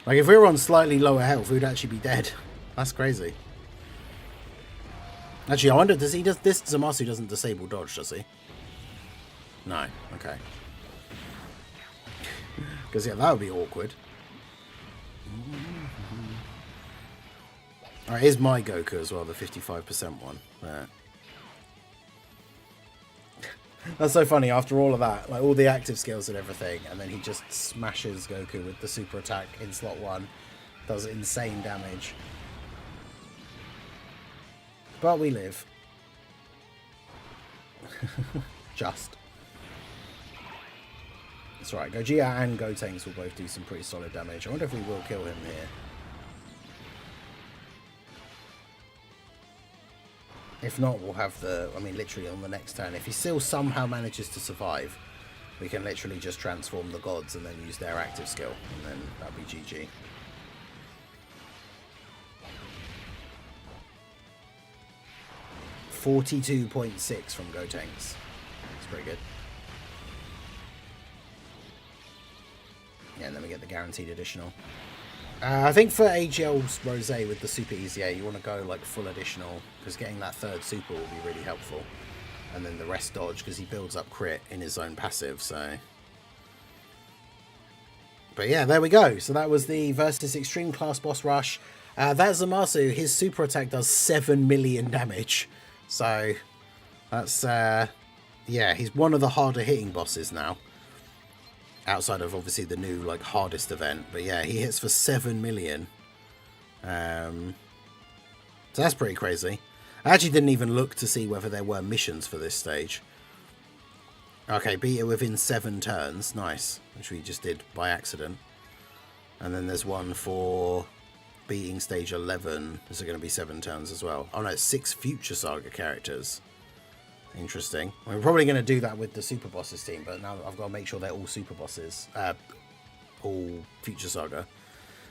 Like, if we were on slightly lower health, we'd actually be dead. That's crazy. Actually, I wonder, this Zamasu doesn't disable dodge, does he? No, okay. Because, yeah, that would be awkward. Alright, here's my Goku as well, the 55% one. There. That's so funny, after all of that, like all the active skills and everything, and then he just smashes Goku with the super attack in slot 1. Does insane damage. But we live. Just. That's right, Gogeta and Gotenks will both do some pretty solid damage. I wonder if we will kill him here. If not, we'll have the... I mean, literally on the next turn. If he still somehow manages to survive, we can literally just transform the gods and then use their active skill. And then that'll be GG. $42.6 from Gotenks. That's pretty good. Yeah, and then we get the guaranteed additional. I think for AGL's Rosé with the Super EZA, you want to go like full additional, because getting that third super will be really helpful. And then the rest dodge, because he builds up crit in his own passive, so... But yeah, there we go. So that was the Versus Extreme Class Boss Rush. That Zamasu, his super attack does 7 million damage. So, that's, yeah, he's one of the harder hitting bosses now. Outside of, obviously, the new, like, hardest event. But yeah, he hits for 7 million. So that's pretty crazy. I actually didn't even look to see whether there were missions for this stage. Okay, beat it within 7 turns. Nice. Which we just did by accident. And then there's one for beating stage 11. Is it going to be 7 turns as well? Oh no, it's 6 Future Saga characters. Interesting. We're probably going to do that with the Super Bosses team, but now I've got to make sure they're all Super Bosses. All Future Saga.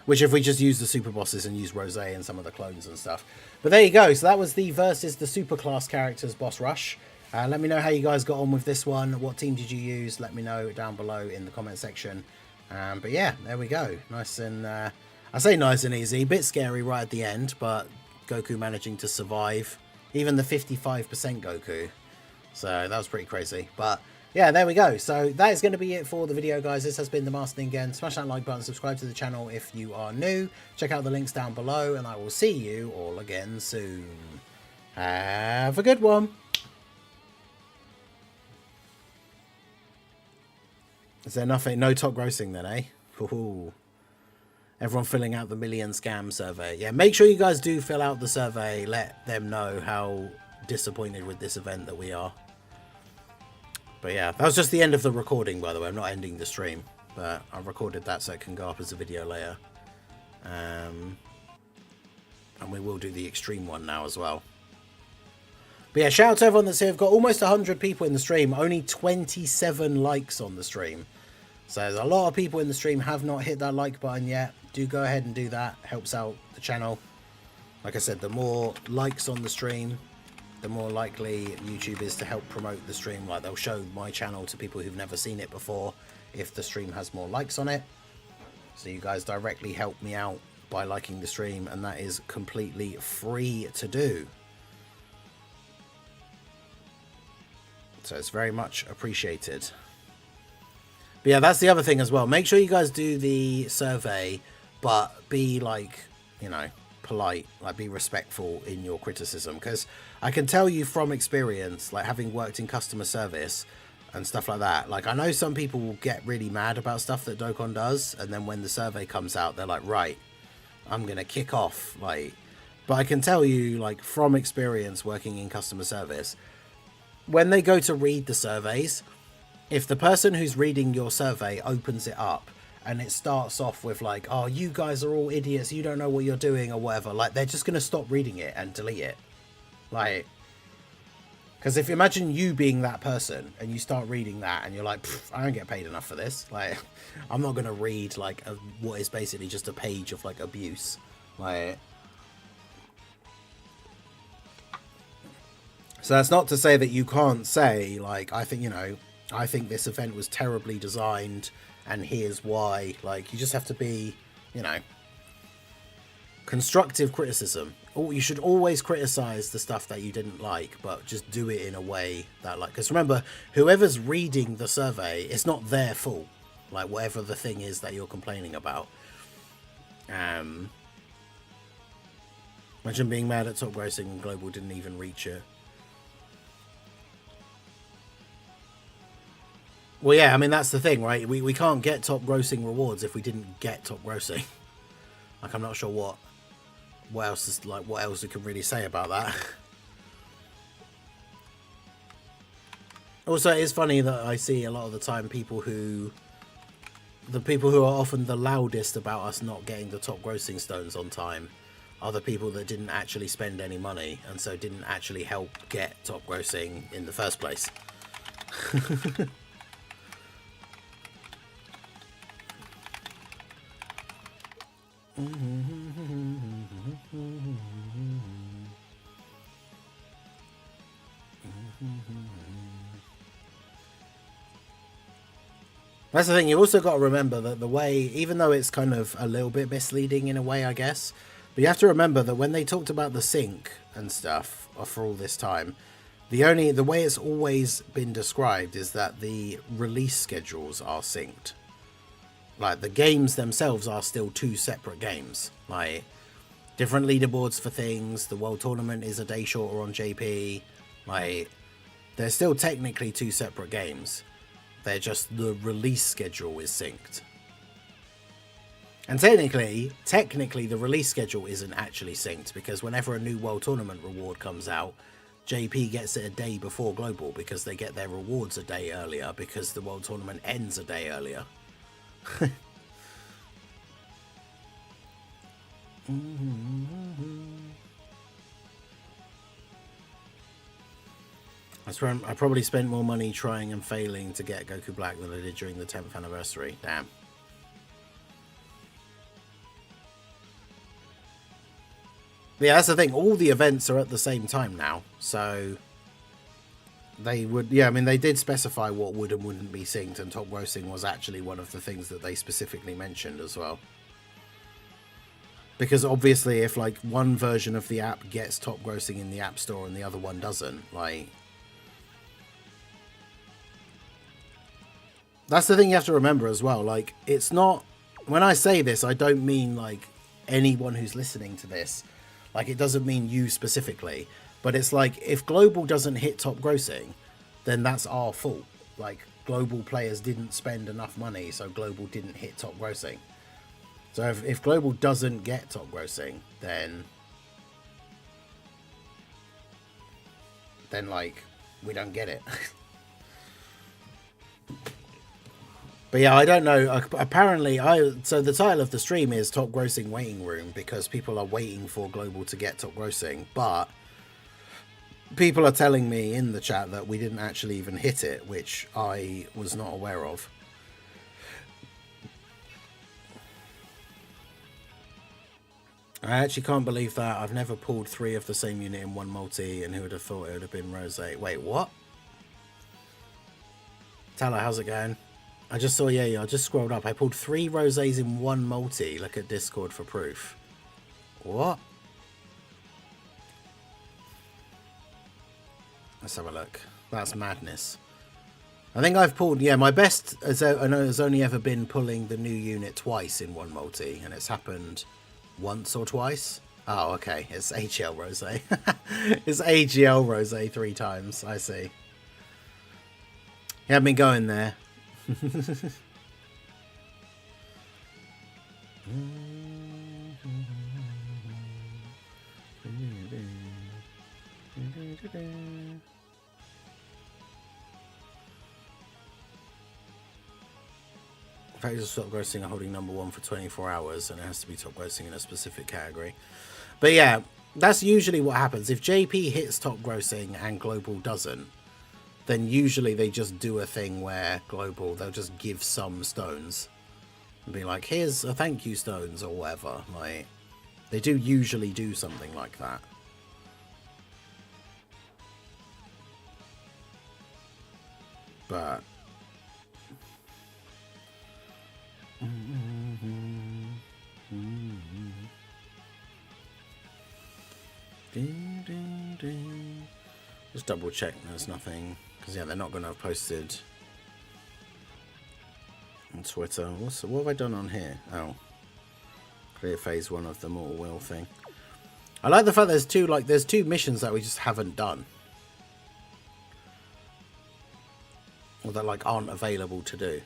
Which if we just use the Super Bosses and use Rosé and some of the clones and stuff. But there you go. So that was the Versus the Super Class Characters Boss Rush. Let me know how you guys got on with this one. What team did you use? Let me know down below in the comment section. But yeah, there we go. Nice and... I say nice and easy. A bit scary right at the end, but Goku managing to survive. Even the 55% Goku. So that was pretty crazy. But yeah, there we go. So that is going to be it for the video, guys. This has been the Master again. Smash that like button, subscribe to the channel if you are new. Check out the links down below, and I will see you all again soon. Have a good one. Is there nothing? No top grossing then, eh? Ooh. Everyone filling out the million scam survey. Yeah, make sure you guys do fill out the survey. Let them know how disappointed with this event that we are. But yeah, that was just the end of the recording, by the way. I'm not ending the stream, but I recorded that so it can go up as a video later. And we will do the extreme one now as well. But yeah, shout out to everyone that's here. We've got almost 100 people in the stream. Only 27 likes on the stream. So there's a lot of people in the stream have not hit that like button yet. Do go ahead and do that. Helps out the channel. Like I said, the more likes on the stream, the more likely YouTube is to help promote the stream. Like, they'll show my channel to people who've never seen it before if the stream has more likes on it. So you guys directly help me out by liking the stream, and that is completely free to do. So it's very much appreciated. But yeah, that's the other thing as well. Make sure you guys do the survey, but be, like, you know, polite, like, be respectful in your criticism, because I can tell you from experience, like, having worked in customer service and stuff like that, like, I know some people will get really mad about stuff that Dokkan does, and then when the survey comes out, they're like, right, I'm gonna kick off, like. But I can tell you, like, from experience working in customer service, when they go to read the surveys, if the person who's reading your survey opens it up and it starts off with like, oh, you guys are all idiots, you don't know what you're doing or whatever, like, they're just going to stop reading it and delete it. Like, because if you imagine you being that person and you start reading that and you're like, I don't get paid enough for this. Like, I'm not going to read like what is basically just a page of like abuse. Like, so that's not to say that you can't say, like, I think, you know, I think this event was terribly designed and here's why. Like, you just have to be, you know, constructive criticism. You should always criticize the stuff that you didn't like, but just do it in a way that, like, because remember, whoever's reading the survey, it's not their fault. Like, whatever the thing is that you're complaining about. Imagine being mad at top grossing and global didn't even reach it. Well, yeah, I mean, that's the thing, right? We can't get top grossing rewards if we didn't get top grossing. Like, I'm not sure what else we can really say about that. Also, it is funny that I see a lot of the time the people who are often the loudest about us not getting the top grossing stones on time are the people that didn't actually spend any money and so didn't actually help get top grossing in the first place. That's the thing, you also got to remember that the way, even though it's kind of a little bit misleading in a way, I guess, but you have to remember that when they talked about the sync and stuff for all this time, the way it's always been described is that the release schedules are synced. Like, the games themselves are still two separate games. Like, different leaderboards for things, the World Tournament is a day shorter on JP. Like, they're still technically two separate games. They're just, the release schedule is synced. And technically, the release schedule isn't actually synced, because whenever a new World Tournament reward comes out, JP gets it a day before Global, because they get their rewards a day earlier, because the World Tournament ends a day earlier. I probably spent more money trying and failing to get Goku Black than I did during the 10th anniversary. Damn. Yeah, that's the thing. All the events are at the same time now. So they would... Yeah, I mean, they did specify what would and wouldn't be synced, and top grossing was actually one of the things that they specifically mentioned as well. Because obviously if, like, one version of the app gets top grossing in the App Store and the other one doesn't, like... That's the thing you have to remember as well. Like, it's not... When I say this, I don't mean, like, anyone who's listening to this. Like, it doesn't mean you specifically. But it's like, if Global doesn't hit top grossing, then that's our fault. Like, Global players didn't spend enough money, so Global didn't hit top grossing. So if Global doesn't get top grossing, then like, we don't get it. But yeah, I don't know. Apparently, so the title of the stream is Top Grossing Waiting Room, because people are waiting for Global to get top grossing. But people are telling me in the chat that we didn't actually even hit it, which I was not aware of. I actually can't believe that. I've never pulled 3 of the same unit in one multi, and who would have thought it would have been Rose? Wait, what? Tala, how's it going? I just saw, yeah, I just scrolled up. I pulled 3 Rosés in one multi. Look at Discord for proof. What? Let's have a look. That's madness. I think I've pulled, yeah, my best, I know, has only ever been pulling the new unit twice in one multi, and it's happened once or twice. Oh, okay. It's AGL Rosé. It's AGL Rosé 3 times. I see. You haven't been going there. Factors of top grossing are holding number 1 for 24 hours, and it has to be top grossing in a specific category. But yeah, that's usually what happens. If JP hits top grossing and Global doesn't, then usually they just do a thing where Global, they'll just give some stones and be like, here's a thank you stones or whatever. Like, they do usually do something like that. But Just double check there's nothing, because yeah, they're not going to have posted on Twitter. What have I done on here? Oh, clear phase 1 of the Mortal Will thing. I like the fact there's two missions that we just haven't done, or that like aren't available to do.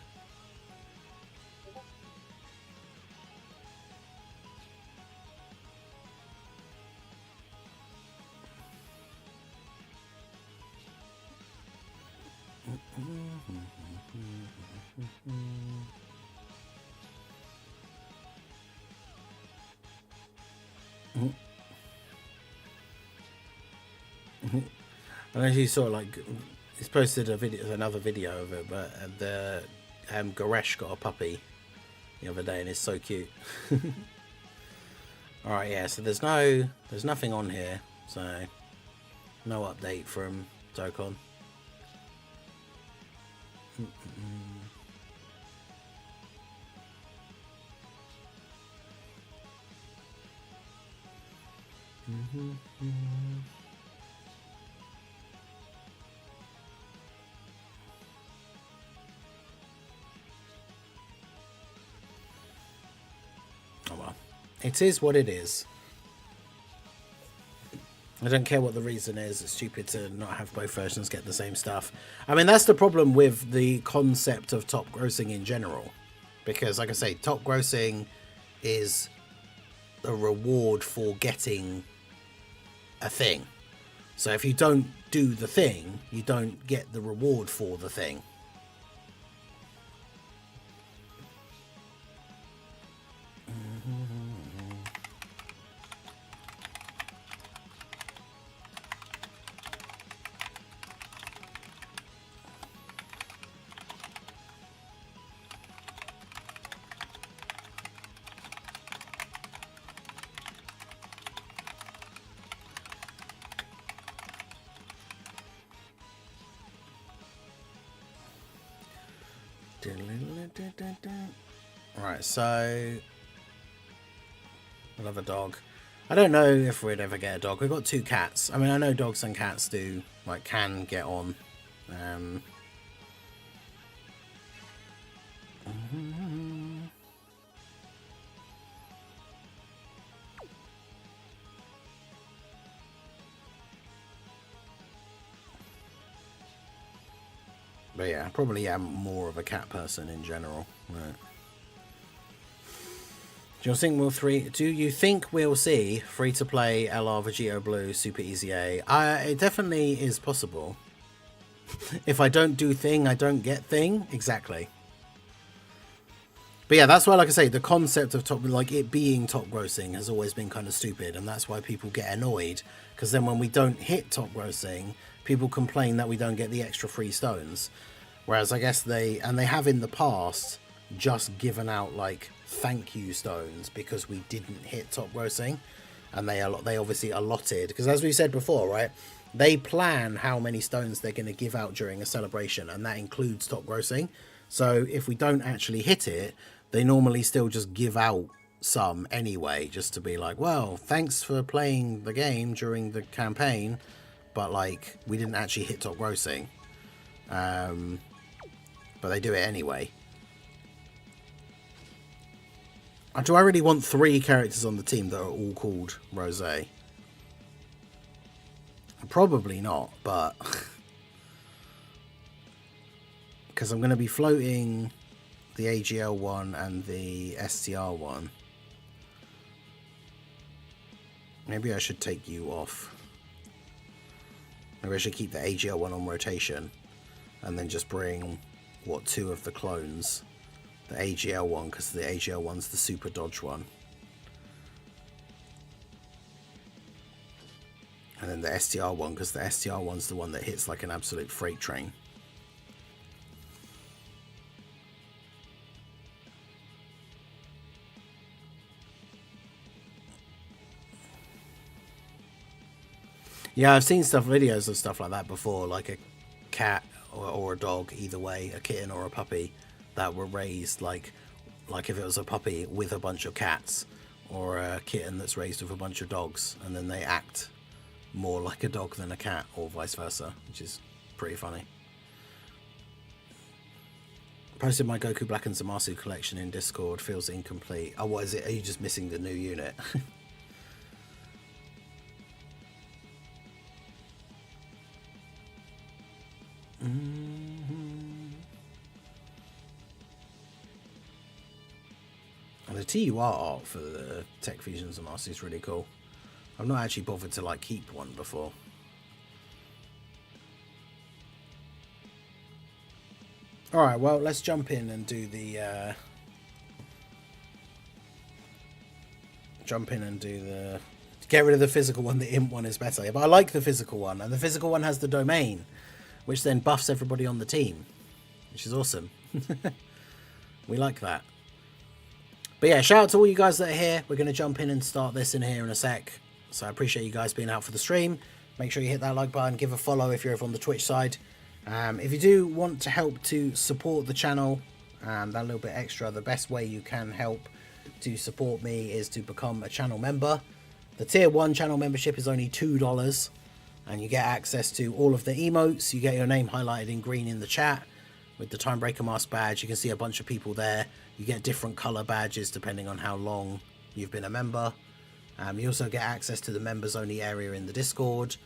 And as you saw, like, he's posted another video of it, but the Goresh got a puppy the other day, and it's so cute. All right, yeah. So there's nothing on here, so no update from Dokkan. Oh well, it is what it is. I don't care what the reason is. It's stupid to not have both versions get the same stuff. I mean, that's the problem with the concept of top grossing in general. Because, like I say, top grossing is a reward for getting a thing. So if you don't do the thing, you don't get the reward for the thing. Right, so another dog. I don't know if we'd ever get a dog. We've got 2 cats. I mean, I know dogs and cats can get on. But yeah, probably am more of a cat person in general. Right. Do you think we'll see free-to-play LR Vegito Blue Super EZA? It definitely is possible. If I don't do thing, I don't get thing. Exactly. But yeah, that's why, like I say, the concept of it being top grossing has always been kind of stupid, and that's why people get annoyed. Because then when we don't hit top grossing, people complain that we don't get the extra free stones. Whereas I guess they have in the past just given out like thank you stones because we didn't hit top grossing, and they obviously allotted, because as we said before, right, they plan how many stones they're going to give out during a celebration, and that includes top grossing. So if we don't actually hit it, they normally still just give out some anyway, just to be like, well, thanks for playing the game during the campaign, but like we didn't actually hit top grossing. But they do it anyway. Do I really want 3 characters on the team that are all called Rosé? Probably not, but because I'm going to be floating the AGL one and the STR one. Maybe I should take you off. Maybe I should keep the AGL one on rotation and then just bring 2 of the clones. The AGL one, because the AGL one's the super dodge one. And then the STR one, because the STR one's the one that hits like an absolute freight train. Yeah, I've seen videos of stuff like that before, like a cat or a dog, either way, a kitten or a puppy, that were raised like like if it was a puppy with a bunch of cats, or a kitten that's raised with a bunch of dogs, and then they act more like a dog than a cat, or vice versa, which is pretty funny. Posted my Goku Black and Zamasu collection in Discord. Feels incomplete. Oh, what is it? Are you just missing the new unit? And the TUR art for the Tech Fusions and Masters is really cool. I've not actually bothered to like keep one before. Alright, well, let's jump in and do the get rid of the physical one. The imp one is better. Yeah, but I like the physical one, and the physical one has the domain, which then buffs everybody on the team, which is awesome. We like that. But yeah, shout out to all you guys that are here. We're going to jump in and start this in here in a sec. So I appreciate you guys being out for the stream. Make sure you hit that like button, give a follow if you're over on the Twitch side. If you do want to help to support the channel, that little bit extra, the best way you can help to support me is to become a channel member. The tier 1 channel membership is only $2, and you get access to all of the emotes. You get your name highlighted in green in the chat with the Timebreaker Mask badge. You can see a bunch of people there. You get different color badges depending on how long you've been a member. You also get access to the members only area in the Discord.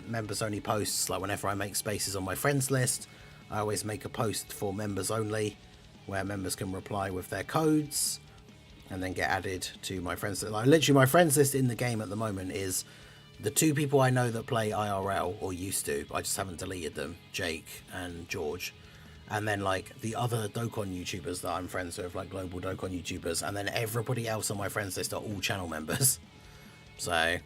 Members only posts, like whenever I make spaces on my friends list, I always make a post for members only where members can reply with their codes and then get added to my friends list. Like literally my friends list in the game at the moment is the 2 people I know that play IRL, or used to, I just haven't deleted them, Jake and George. And then like the other Dokkan YouTubers that I'm friends with, like global Dokkan YouTubers, and then everybody else on my friends list are all channel members. So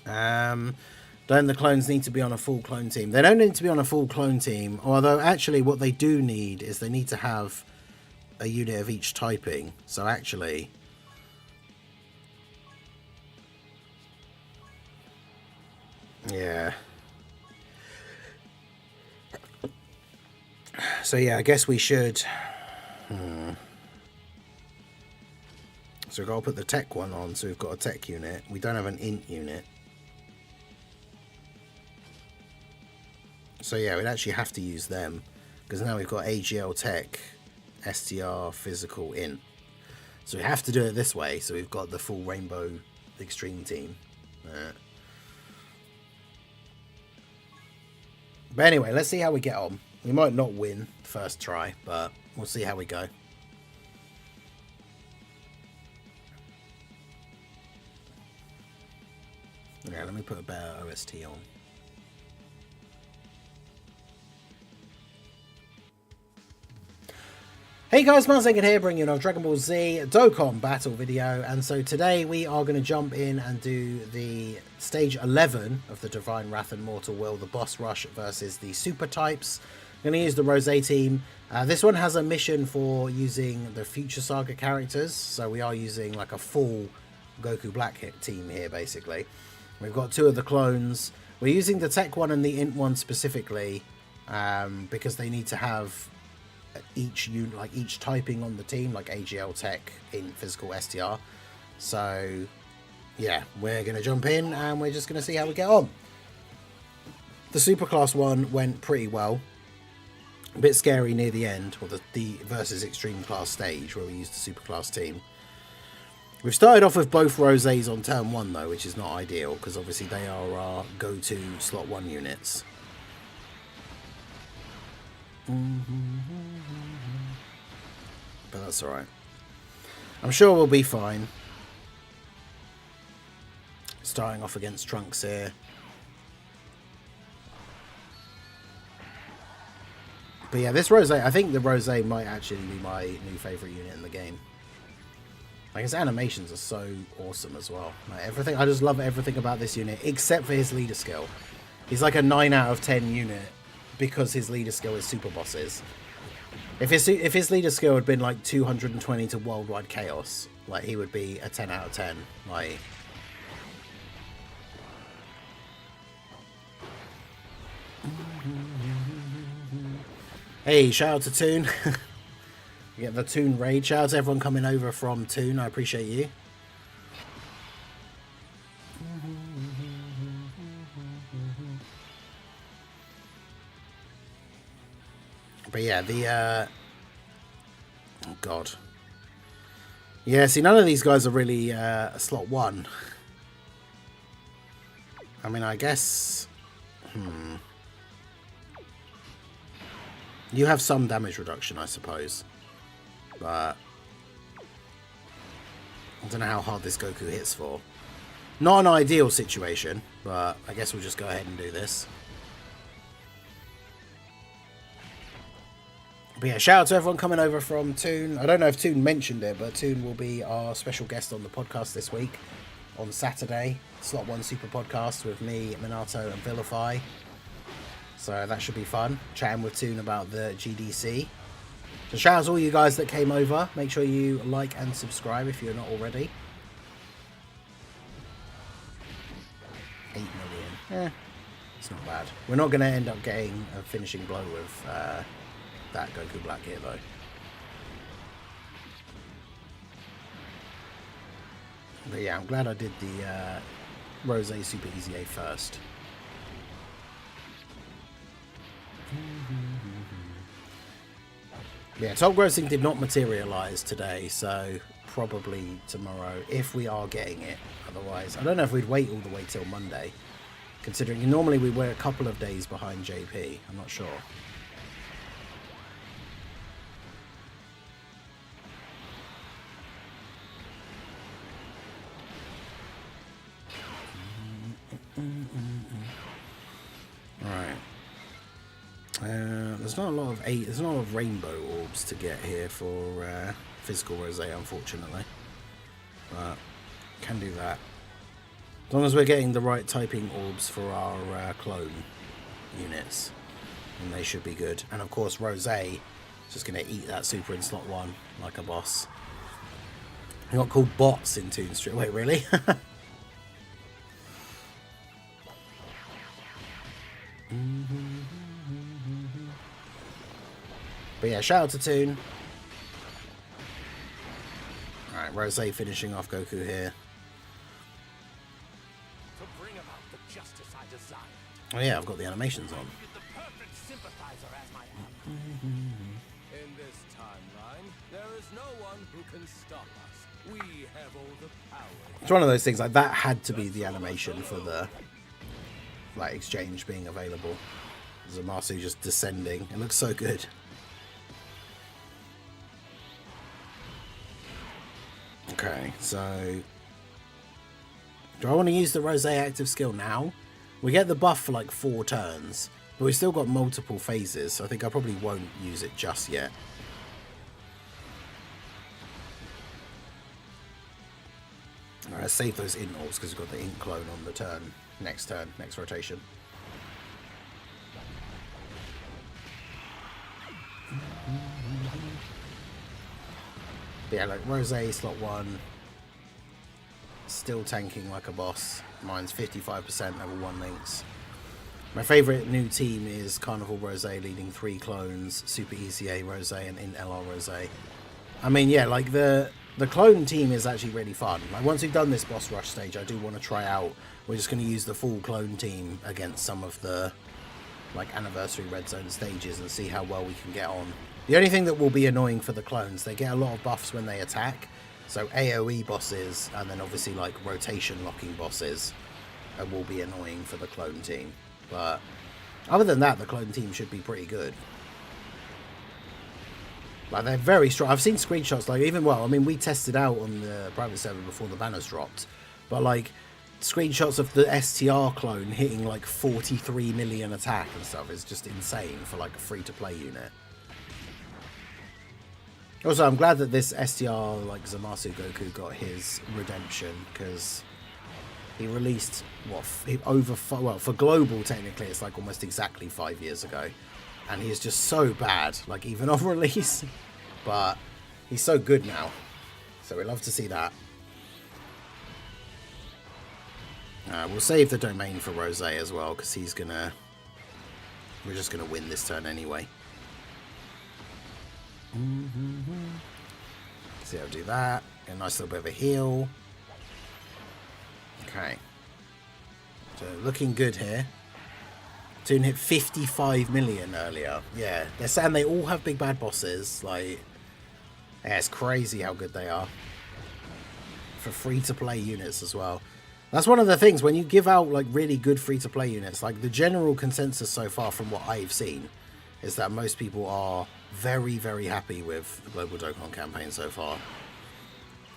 don't the clones need to be on a full clone team? They don't need to be on a full clone team, although actually what they do need is they need to have a unit of each typing. So actually, yeah. So yeah, I guess we should. So we've got to put the tech one on. So we've got a tech unit. We don't have an int unit. So yeah, we'd actually have to use them, because now we've got AGL tech, STR, physical, int. So we have to do it this way. So we've got the full rainbow extreme team. But anyway, let's see how we get on. We might not win first try, but we'll see how we go. Yeah, let me put a better OST on. Hey guys, Marzengin here, bringing you another Dragon Ball Z Dokkan battle video. And so today we are going to jump in and do the stage 11 of the Divine Wrath and Mortal Will, the boss rush versus the super types. I'm going to use the Rosé team. This one has a mission for using the Future Saga characters. So we are using like a full Goku Black hit team here, basically. We've got 2 of the clones. We're using the Tech one and the Int one specifically because they need to have each unit, like each typing on the team, like AGL Tech, Int, Physical, STR. So yeah, we're going to jump in and we're just going to see how we get on. The Super Class one went pretty well. A bit scary near the end, or the versus Extreme Class stage where we used the Super Class team. We've started off with both Rosés on turn 1 though, which is not ideal because obviously they are our go-to slot 1 units. But that's alright. I'm sure we'll be fine. Starting off against Trunks here. But yeah, this Rosé, I think the Rosé might actually be my new favourite unit in the game. Like, his animations are so awesome as well. Like, everything, I just love everything about this unit, except for his leader skill. He's like a 9 out of 10 unit because his leader skill is super bosses. If his leader skill had been like 220 to worldwide chaos, like he would be a 10 out of 10. Like, hey, shout out to Toon. You get the Toon raid. Shout out to everyone coming over from Toon. I appreciate you. But yeah, the oh god. Yeah, see, none of these guys are really slot 1. I mean, I guess... You have some damage reduction, I suppose. But... I don't know how hard this Goku hits for. Not an ideal situation, but I guess we'll just go ahead and do this. But yeah, shout out to everyone coming over from Toon. I don't know if Toon mentioned it, but Toon will be our special guest on the podcast this week. On Saturday, Slot 1 Super Podcast with me, Minato, and Vilify. So that should be fun. Chatting with Toon about the GDC. So shout out to all you guys that came over. Make sure you like and subscribe if you're not already. 8 million. It's not bad. We're not going to end up getting a finishing blow with that Goku Black here, though. But yeah, I'm glad I did the Rose Super EZA first. Yeah, top grossing did not materialise today, so probably tomorrow, if we are getting it. Otherwise, I don't know if we'd wait all the way till Monday, considering normally we were a couple of days behind JP. I'm not sure. Right. There's not a lot of rainbow orbs to get here for physical rose, unfortunately. But can do that. As long as we're getting the right typing orbs for our clone units, then they should be good. And of course, Rose is just going to eat that super in slot 1 like a boss. They got called bots in Toon Street. Wait, really? But yeah, shout out to Toon. Alright, Rose finishing off Goku here. To bring about the justice I desire. Oh yeah, I've got the animations on. The perfect sympathizer as my ally. In this timeline, there is no one who can stop us. We have all the power. It's one of those things, like, that had to be the animation for the like exchange being available. Zamasu just descending. It looks so good. Okay, so do I want to use the Rose active skill now? We get the buff for like 4 turns, but we've still got multiple phases, so I think I probably won't use it just yet. Alright, save those int orbs because we've got the int clone on the turn, next rotation. But yeah, like Rose slot 1, still tanking like a boss. Mine's 55% level 1 links. My favourite new team is Carnival Rose leading 3 clones, Super EZA Rose and Int LR Rose. I mean, yeah, like the clone team is actually really fun. Like once we've done this boss rush stage, I do want to try out. We're just going to use the full clone team against some of the like anniversary red zone stages and see how well we can get on. The only thing that will be annoying for the clones, they get a lot of buffs when they attack. So AoE bosses and then obviously like rotation locking bosses will be annoying for the clone team. But other than that, the clone team should be pretty good. Like they're very strong. I've seen screenshots, like even, well, I mean, we tested out on the private server before the banners dropped, but like screenshots of the STR clone hitting like 43 million attack and stuff is just insane for like a free-to-play unit. Also, I'm glad that this STR like Zamasu Goku got his redemption, because he released what for global technically it's like almost exactly 5 years ago, and he's just so bad, like even on release, but he's so good now, so we love to see that. We'll save the domain for Rose as well, because we're just gonna win this turn anyway. So I'll do that. Get a nice little bit of a heal. Okay. So looking good here. Toon hit 55 million earlier. Yeah, they're saying they all have big bad bosses. Like, yeah, it's crazy how good they are. For free-to-play units as well. That's one of the things, when you give out like really good free-to-play units, like the general consensus so far from what I've seen is that most people are very, very happy with the Global Dokkan campaign so far.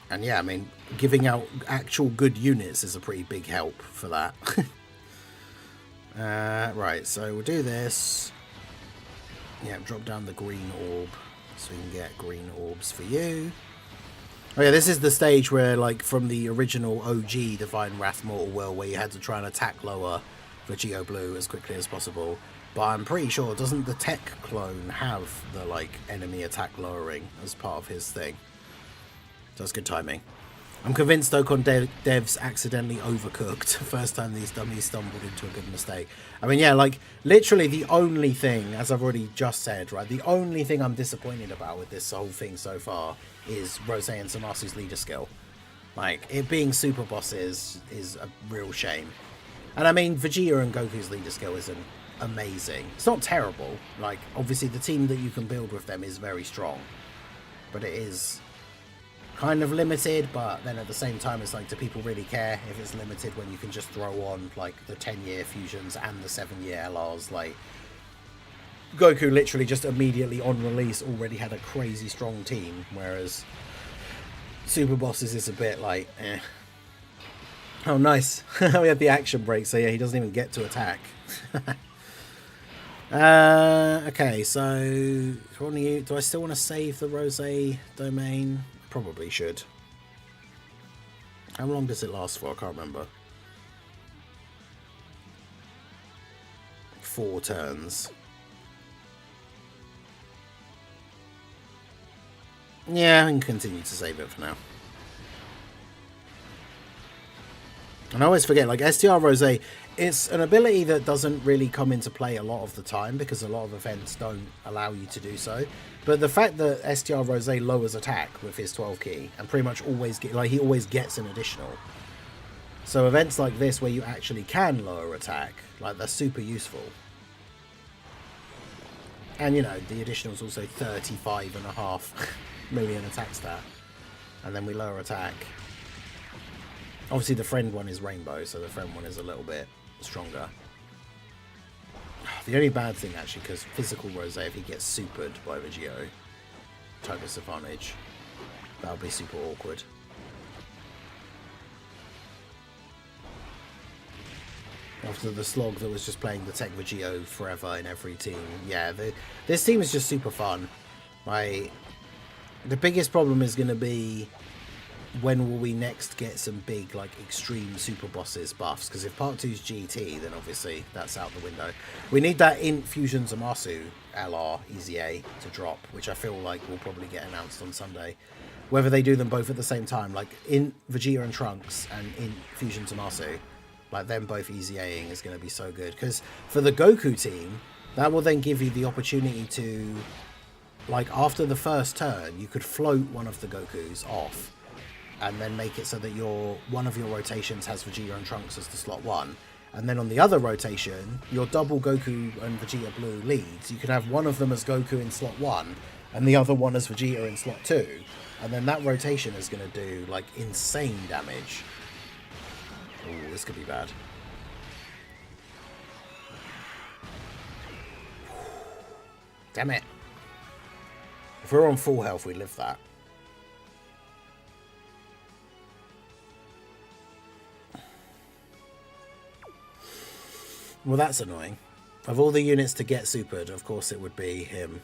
And yeah, I mean, giving out actual good units is a pretty big help for that. Right, so we'll do this. Yeah, drop down the green orb so we can get green orbs for you. Oh yeah, this is the stage where, like, from the original OG Divine Wrath Mortal Will, where you had to try and attack lower for Geo Blue as quickly as possible. But I'm pretty sure, doesn't the tech clone have the, like, enemy attack lowering as part of his thing? So that's good timing. I'm convinced Dokkan devs accidentally overcooked. First time these dummies stumbled into a good mistake. I mean, yeah, like, literally the only thing, as I've already just said, right, the only thing I'm disappointed about with this whole thing so far is Rose and Samasu's leader skill. Like, it being super bosses is a real shame. And I mean, Vegeta and Goku's leader skill isn't amazing. It's not terrible. Like, obviously the team that you can build with them is very strong. But it is kind of limited, but then at the same time it's like, do people really care if it's limited when you can just throw on like the 10-year fusions and the 7-year LRs? Like, Goku literally just immediately on release already had a crazy strong team, whereas Super Bosses is a bit like, eh. Oh, nice. We had the action break, so yeah, he doesn't even get to attack. Okay, so do I still want to save the Rose domain? Probably should. How long does it last for? I can't remember. 4 turns. Yeah, I can continue to save it for now. And I always forget, like, STR Rose, it's an ability that doesn't really come into play a lot of the time because a lot of events don't allow you to do so. But the fact that STR Rose lowers attack with his 12 key and pretty much always get, like, he always gets an additional. So events like this where you actually can lower attack, like, they're super useful. And, you know, the additional is also 35.5 million attack stat. And then we lower attack. Obviously the friend one is rainbow, so the friend one is a little bit stronger. The only bad thing, actually, because physical Rose, if he gets supered by Vegito, type disadvantage, that'll be super awkward. After the slog that was just playing the Tech Vegito forever in every team. Yeah, this team is just super fun. The biggest problem is going to be, when will we next get some big, like, extreme super bosses buffs? Because if part 2 is GT, then obviously that's out the window. We need that Int Fusion Zamasu LR EZA to drop, which I feel like will probably get announced on Sunday. Whether they do them both at the same time, like Int Vegeta and Trunks and Int Fusion Zamasu, like them both EZAing is going to be so good. Because for the Goku team, that will then give you the opportunity to, like, after the first turn, you could float one of the Gokus off and then make it so that one of your rotations has Vegeta and Trunks as the slot 1. And then on the other rotation, your double Goku and Vegeta Blue leads. You could have one of them as Goku in slot 1 and the other one as Vegeta in slot 2. And then that rotation is going to do, like, insane damage. Ooh, this could be bad. Damn it. If we're on full health, we live that. Well, that's annoying. Of all the units to get supered, of course it would be him.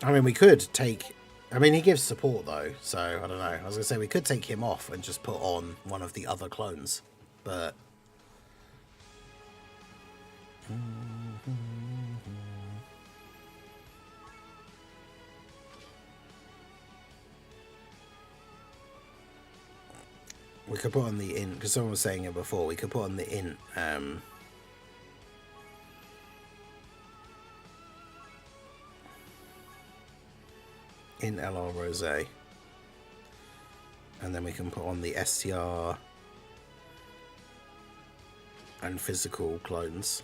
I mean, we could take... I mean, he gives support, though, so I don't know. I was going to say, we could take him off and just put on one of the other clones, but... We could put on the int, because someone was saying it before, we could put on the int, in LR Rose. And then we can put on the STR and physical clones.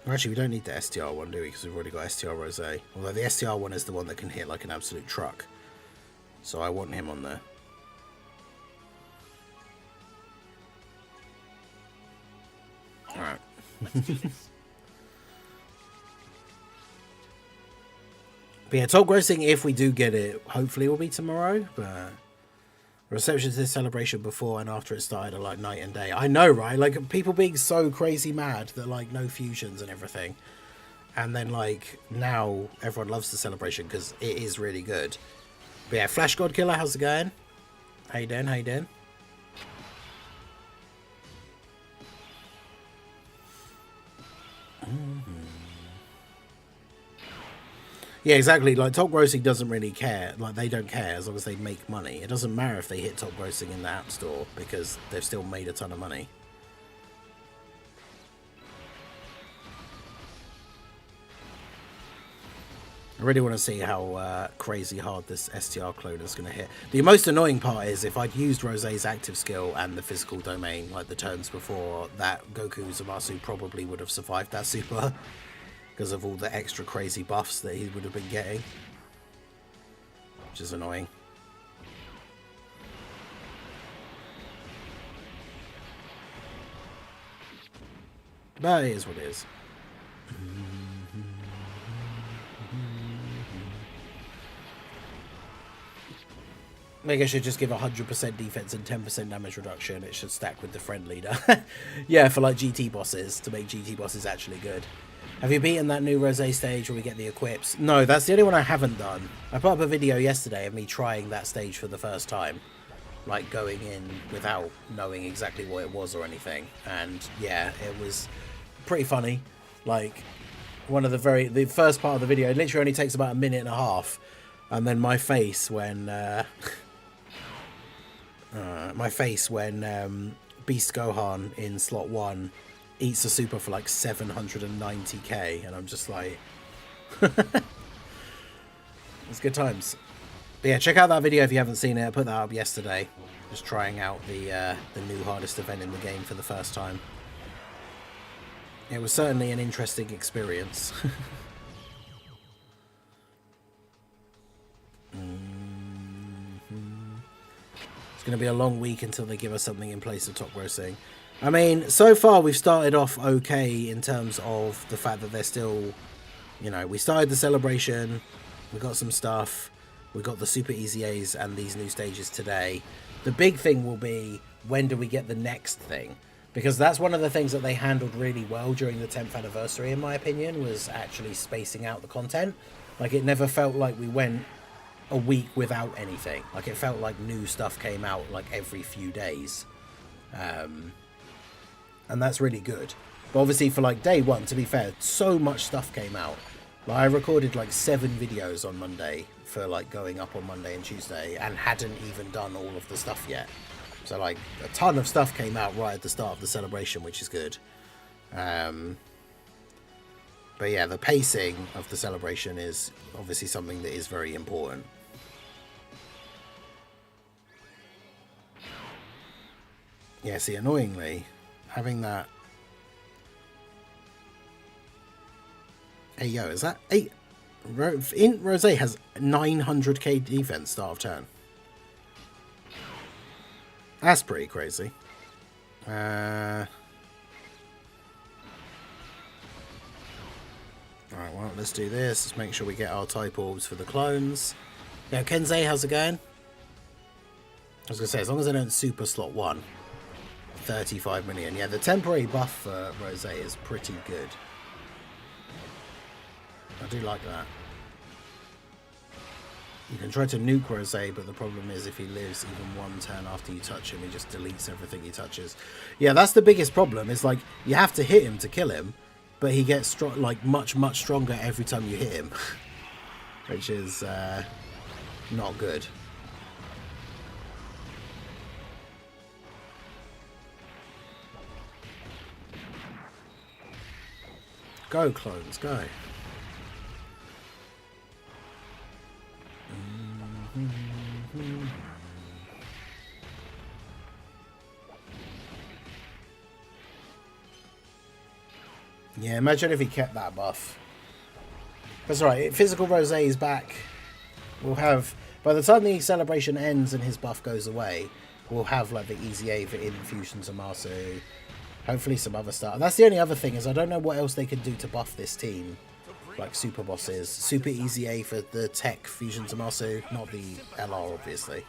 Actually, we don't need the STR one, do we? Because we've already got STR Rose. Although the STR one is the one that can hit like an absolute truck. So I want him on there. Alright. Let's do this. But yeah, top grossing, if we do get it, hopefully will be tomorrow. But reception to this celebration before and after it started are like night and day. I know, right? Like, people being so crazy mad that, like, no fusions and everything. And then, like, now everyone loves the celebration because it is really good. But yeah, Flash God Killer, how's it going? How you doing? How you doing? Yeah, exactly. Like, top grossing doesn't really care. Like, they don't care as long as they make money. It doesn't matter if they hit top grossing in the App Store because they've still made a ton of money. I really want to see how crazy hard this STR clone is going to hit. The most annoying part is if I'd used Rose's active skill and the physical domain like the turns before, that Goku Zamasu probably would have survived that super because of all the extra crazy buffs that he would have been getting, which is annoying. But it is what it is. Maybe I should just give 100% defense and 10% damage reduction. It should stack with the friend leader. Yeah, for like GT bosses, to make GT bosses actually good. Have you beaten that new Rose stage where we get the equips? No, that's the only one I haven't done. I put up a video yesterday of me trying that stage for the first time. Like, going in without knowing exactly what it was or anything. And yeah, it was pretty funny. Like, the first part of the video, it literally only takes about a minute and a half. And then my face when Beast Gohan in slot 1 eats a super for like 790k, and I'm just like, it's good times. But yeah, check out that video if you haven't seen it. I put that up yesterday, just trying out the new hardest event in the game for the first time. It was certainly an interesting experience. It's going to be a long week until they give us something in place of top grossing. I mean, so far we've started off okay in terms of the fact that they're still, you know, we started the celebration, we got some stuff, we got the Super EZAs and these new stages today. The big thing will be, when do we get the next thing? Because that's one of the things that they handled really well during the 10th anniversary, in my opinion, was actually spacing out the content. Like, it never felt like we went a week without anything. Like, it felt like new stuff came out like every few days. And that's really good. But obviously for like day one, to be fair, so much stuff came out. Like, I recorded like 7 videos on Monday for like going up on Monday and Tuesday, and hadn't even done all of the stuff yet. So like a ton of stuff came out right at the start of the celebration, which is good. But yeah, the pacing of the celebration is obviously something that is very important. Yeah, see, annoyingly, having that... Hey, yo, is that 8? Rose has 900k defense start of turn. That's pretty crazy. Alright, well, let's do this. Let's make sure we get our type orbs for the clones. Yeah, Kenzei, how's it going? I was going to say, as long as I don't super slot 1. 35 million. Yeah, the temporary buff for Rose is pretty good. I do like that. You can try to nuke Rose, but the problem is if he lives even one turn after you touch him, he just deletes everything he touches. Yeah, that's the biggest problem. Is like, you have to hit him to kill him, but he gets like much stronger every time you hit him, which is not good. Go, clones, go. Yeah, imagine if he kept that buff. That's right, Physical Rosé is back. We'll have, by the time the celebration ends and his buff goes away, we'll have like the EZA for Infusion Zamasu. Hopefully some other stuff. And that's the only other thing, is I don't know what else they can do to buff this team. Like super bosses. Super EZA for the tech Fusion Zamasu, not the LR obviously.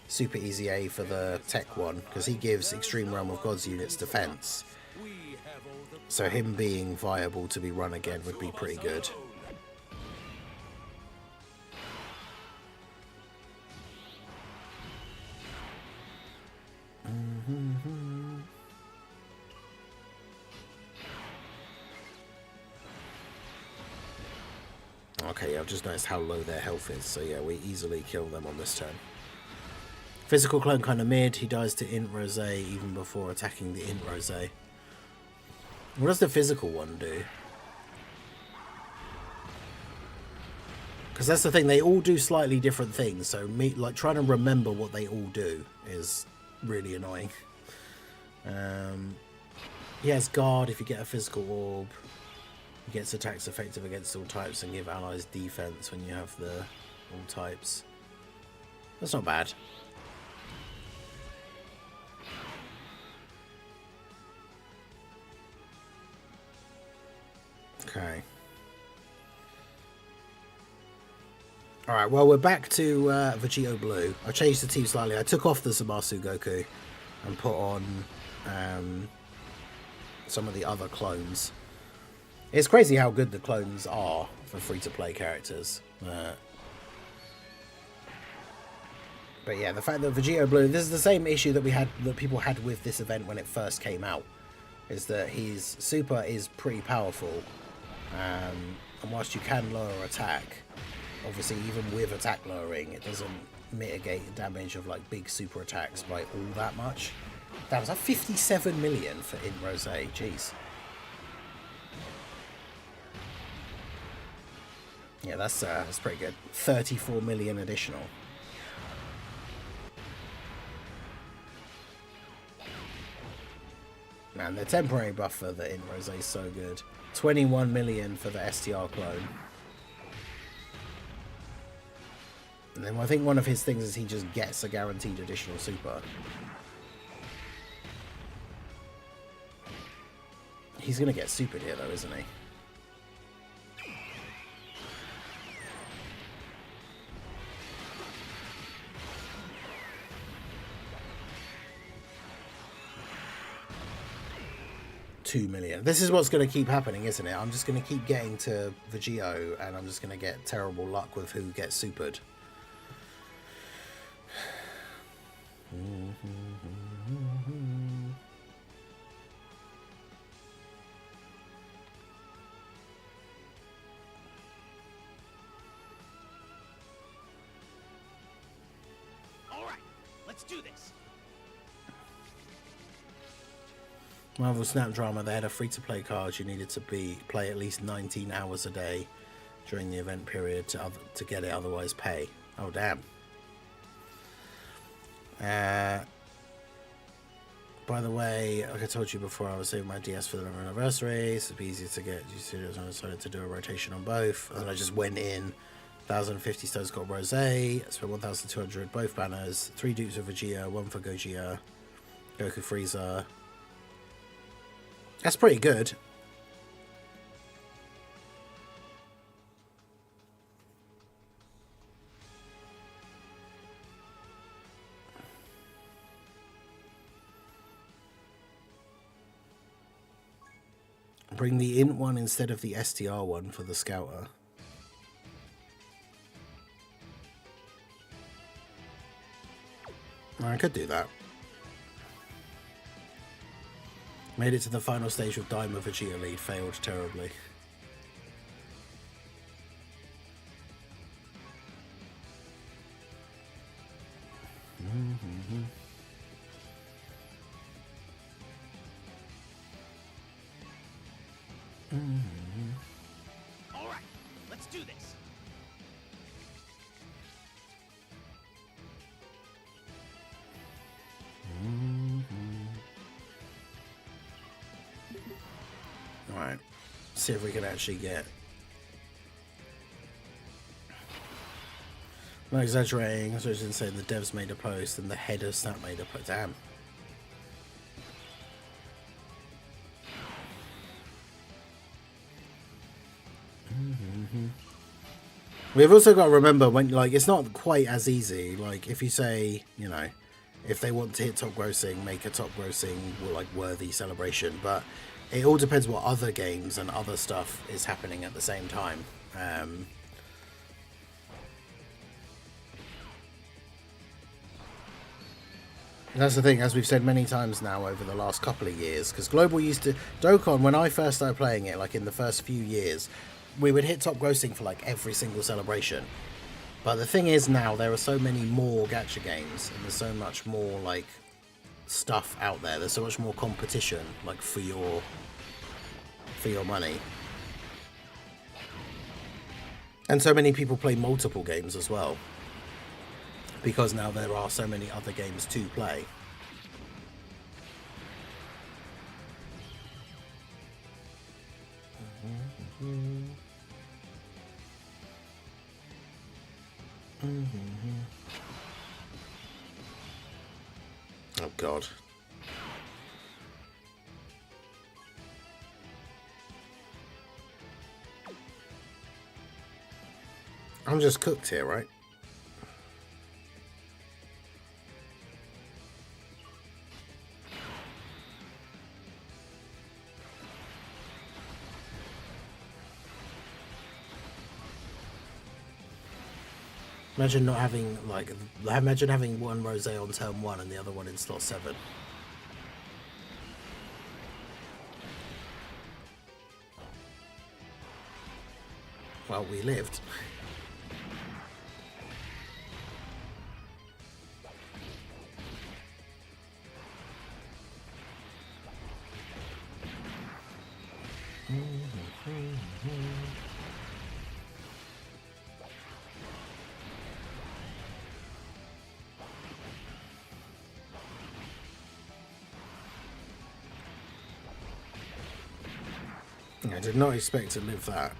Super EZA for the tech one, because he gives Extreme Realm of Gods units defense. So him being viable to be run again would be pretty good. Okay, I've just noticed how low their health is, so yeah, we easily kill them on this turn. Physical clone kind of mid, he dies to Int Rosé even before attacking the Int Rosé. What does the physical one do? Because that's the thing, they all do slightly different things, so me like trying to remember what they all do is really annoying. He has guard if you get a physical orb. He gets attacks effective against all types and give allies defense when you have the all types. That's not bad. Okay. Alright, well, we're back to Vegito Blue. I changed the team slightly. I took off the Zamasu Goku and put on some of the other clones. It's crazy how good the clones are for free-to-play characters. But yeah, the fact that Vegito Blue, this is the same issue that people had with this event when it first came out, is that his super is pretty powerful, and whilst you can lower attack, obviously even with attack lowering, it doesn't mitigate the damage of like big super attacks by all that much. That was like 57 million for Int Rosé, jeez. Yeah, that's pretty good. 34 million additional. Man, the temporary buff for the Int Rosé is so good. 21 million for the STR clone. And then I think one of his things is he just gets a guaranteed additional super. He's going to get supered here though, isn't he? $2 million. This is what's going to keep happening, isn't it? I'm just going to keep getting to Vegito, and I'm just going to get terrible luck with who gets supered. All right, let's do this. Marvel Snap Drama, they had a free-to-play card. You needed to play at least 19 hours a day during the event period to get it, otherwise pay. Oh, damn. By the way, like I told you before, I was saving my DS for the 11th anniversary, so it'd be easier to get studios, and I decided to do a rotation on both. And then I just went in, 1,050 stones got Rosé, I spent 1,200 both banners, 3 dupes of Vegeta, 1 for Gogeta, Goku Frieza. That's pretty good. Bring the Int one instead of the STR one for the Scouter. I could do that. Made it to the final stage with Daima Vegeta lead, failed terribly. See if we can actually get... I'm not exaggerating, so I was saying the devs made a post and the head of Snap made a post. Damn. We've also got to remember when, like, it's not quite as easy. Like, if you say, you know, if they want to hit top grossing, make a top grossing, like, worthy celebration. But it all depends what other games and other stuff is happening at the same time. That's the thing, as we've said many times now over the last couple of years, because Global used to... Dokkan, when I first started playing it, like in the first few years, we would hit top grossing for like every single celebration. But the thing is now, there are so many more gacha games, and there's so much more like stuff out there. There's so much more competition, like for your money. And so many people play multiple games as well, because now there are so many other games to play. Oh God. I'm just cooked here, right? Imagine not having, like, imagine having one rosé on turn 1 and the other one in slot 7. Well, we lived. I did not expect to live that.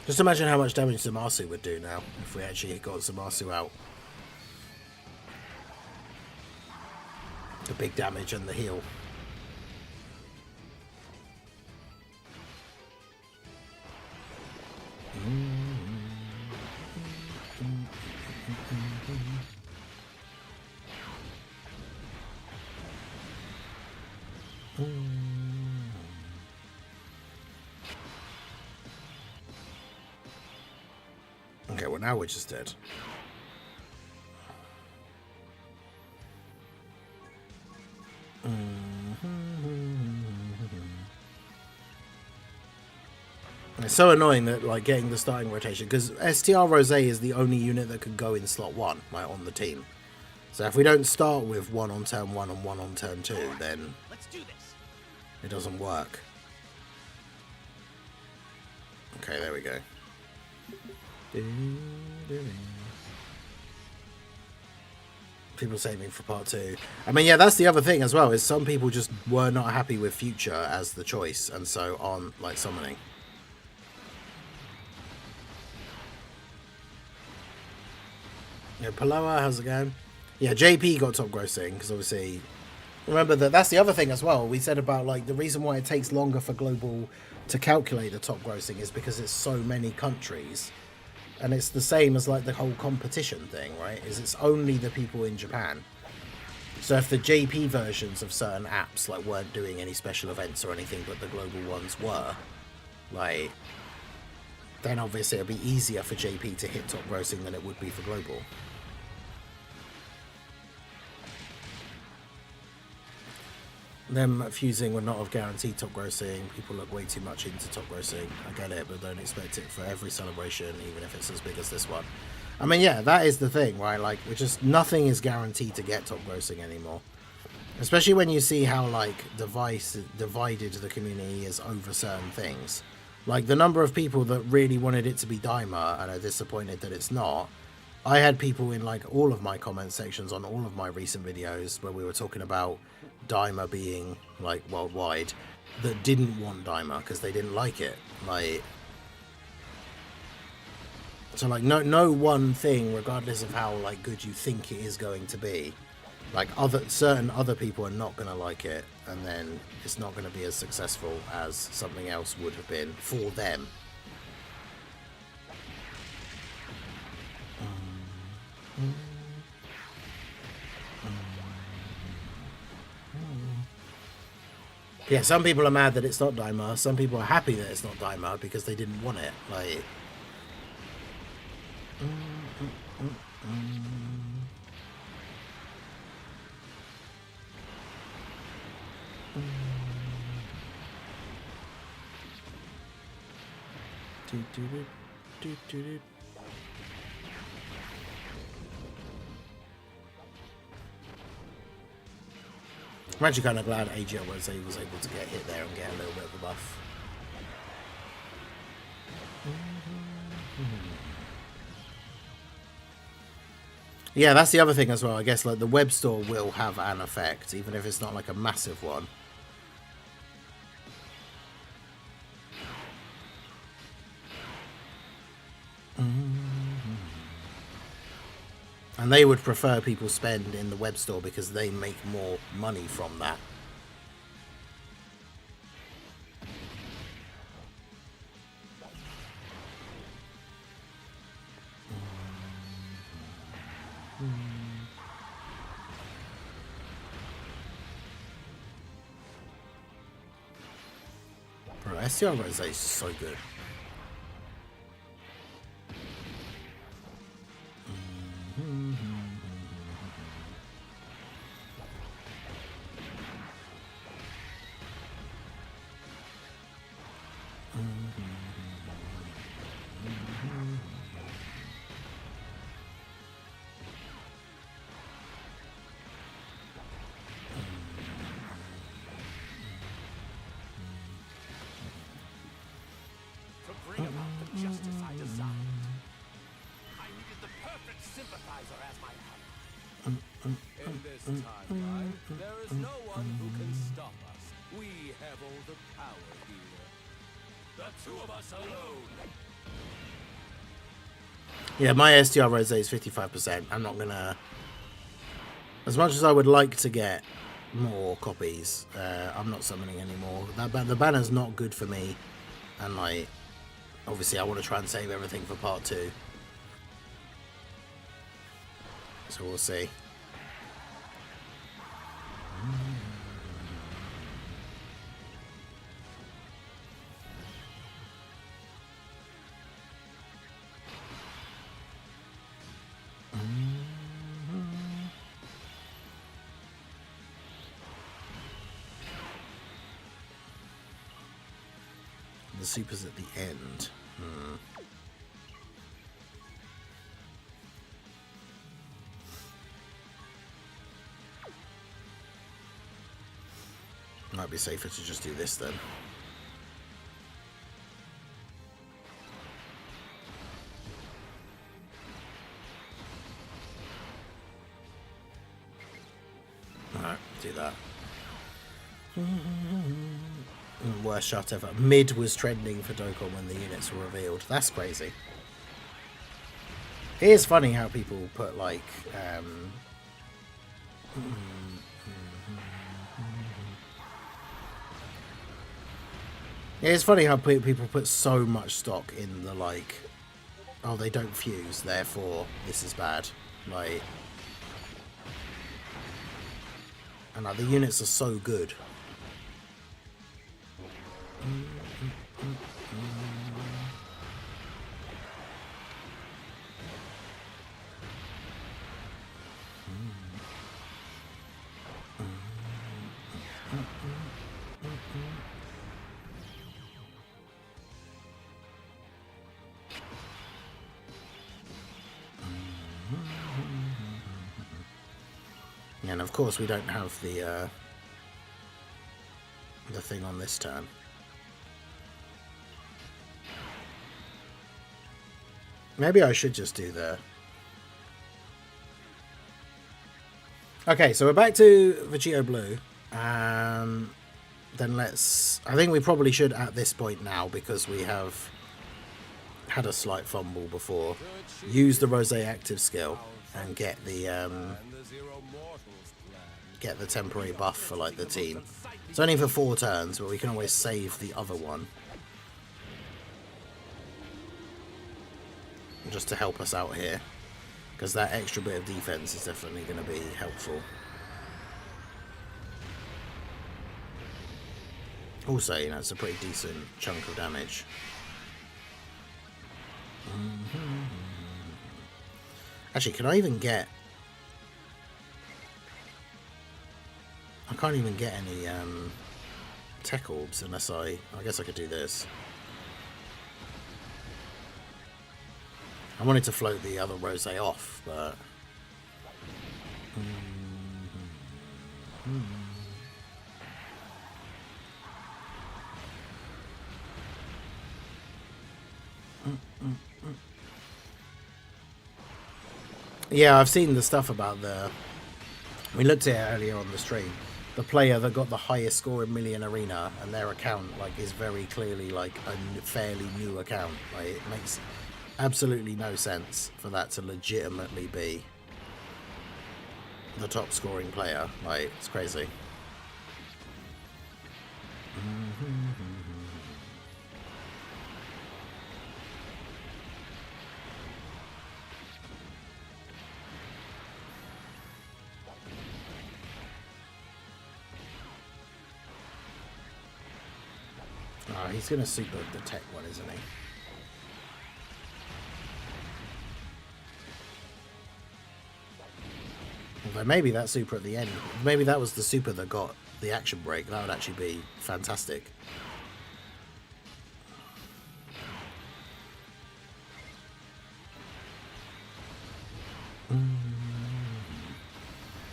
Just imagine how much damage Zamasu would do now if we actually got Zamasu out. The big damage and the heal. Okay, well now we're just dead. It's so annoying that, like, getting the starting rotation, because STR Rosé is the only unit that could go in slot 1, like, on the team. So if we don't start with 1 on turn 1 and 1 on turn 2, then Let's do this. it doesn't work. Okay, there we go. People saving for part 2. I mean, yeah, that's the other thing as well, is some people just were not happy with Future as the choice, and so aren't, like, summoning. Yeah, Paloa, how's it going? Yeah, JP got top grossing, because obviously... Remember that's the other thing as well. We said about, like, the reason why it takes longer for Global to calculate the top grossing is because it's so many countries. And it's the same as, like, the whole competition thing, right? Is it's only the people in Japan. So if the JP versions of certain apps, like, weren't doing any special events or anything, but the global ones were, like, then obviously it'd be easier for JP to hit top grossing than it would be for global. Them fusing would not have guaranteed top grossing. People look way too much into top grossing. I get it, but don't expect it for every celebration, even if it's as big as this one. I mean, yeah, that is the thing, right? Like, nothing is guaranteed to get top grossing anymore. Especially when you see how, like, divided the community is over certain things. Like, the number of people that really wanted it to be Daima and are disappointed that it's not. I had people in, like, all of my comment sections on all of my recent videos where we were talking about Daima being, like, worldwide, that didn't want Daima because they didn't like it. Like... So, like, no one thing, regardless of how, like, good you think it is going to be, like, certain other people are not going to like it, and then it's not going to be as successful as something else would have been for them. Yeah, some people are mad that it's not Daima. Some people are happy that it's not Daima because they didn't want it. Like... I'm actually kind of glad AGL was able to get hit there and get a little bit of a buff. Yeah, that's the other thing as well. I guess, like, the web store will have an effect, even if it's not like a massive one. And they would prefer people spend in the web store because they make more money from that. Bro, STR Rose is so good. Bring about the justice I desired. I needed the perfect sympathizer as my ally. In this timeline, there is no one who can stop us. We have all the power here. The two of us alone. Yeah, my STR Rose is 55%. I'm not gonna... As much as I would like to get more copies, I'm not summoning anymore. The banner's not good for me. And, like... Obviously, I want to try and save everything for part 2. So we'll see. The super's at the end. Might be safer to just do this then. Alright, do that. Worst shot ever. Mid was trending for Dokkan when the units were revealed. That's crazy. It is funny how people put, like, it's funny how people put so much stock in the, like, oh, they don't fuse, therefore this is bad. Like, and, like, the units are so good. And of course we don't have the thing on this turn. Maybe I should just do the... Okay, so we're back to Vegito Blue. Then let's... I think we probably should at this point now, because we have had a slight fumble before. Use the Rosé active skill and get the temporary buff for like the team. It's only for 4 turns, but we can always save the other one. Just to help us out here. Because that extra bit of defense is definitely going to be helpful. Also, you know, it's a pretty decent chunk of damage. Actually, can I even get... I can't even get any tech orbs unless I guess I could do this. I wanted to float the other Rosé off, but... Yeah, I've seen the stuff about the... We looked at it earlier on the stream. The player that got the highest score in Million Arena, and their account like is very clearly like a fairly new account. Like, it makes absolutely no sense for that to legitimately be the top scoring player. Like, it's crazy. Oh, he's going to super the tech one, isn't he? Although maybe that super at the end, maybe that was the super that got the action break. That would actually be fantastic.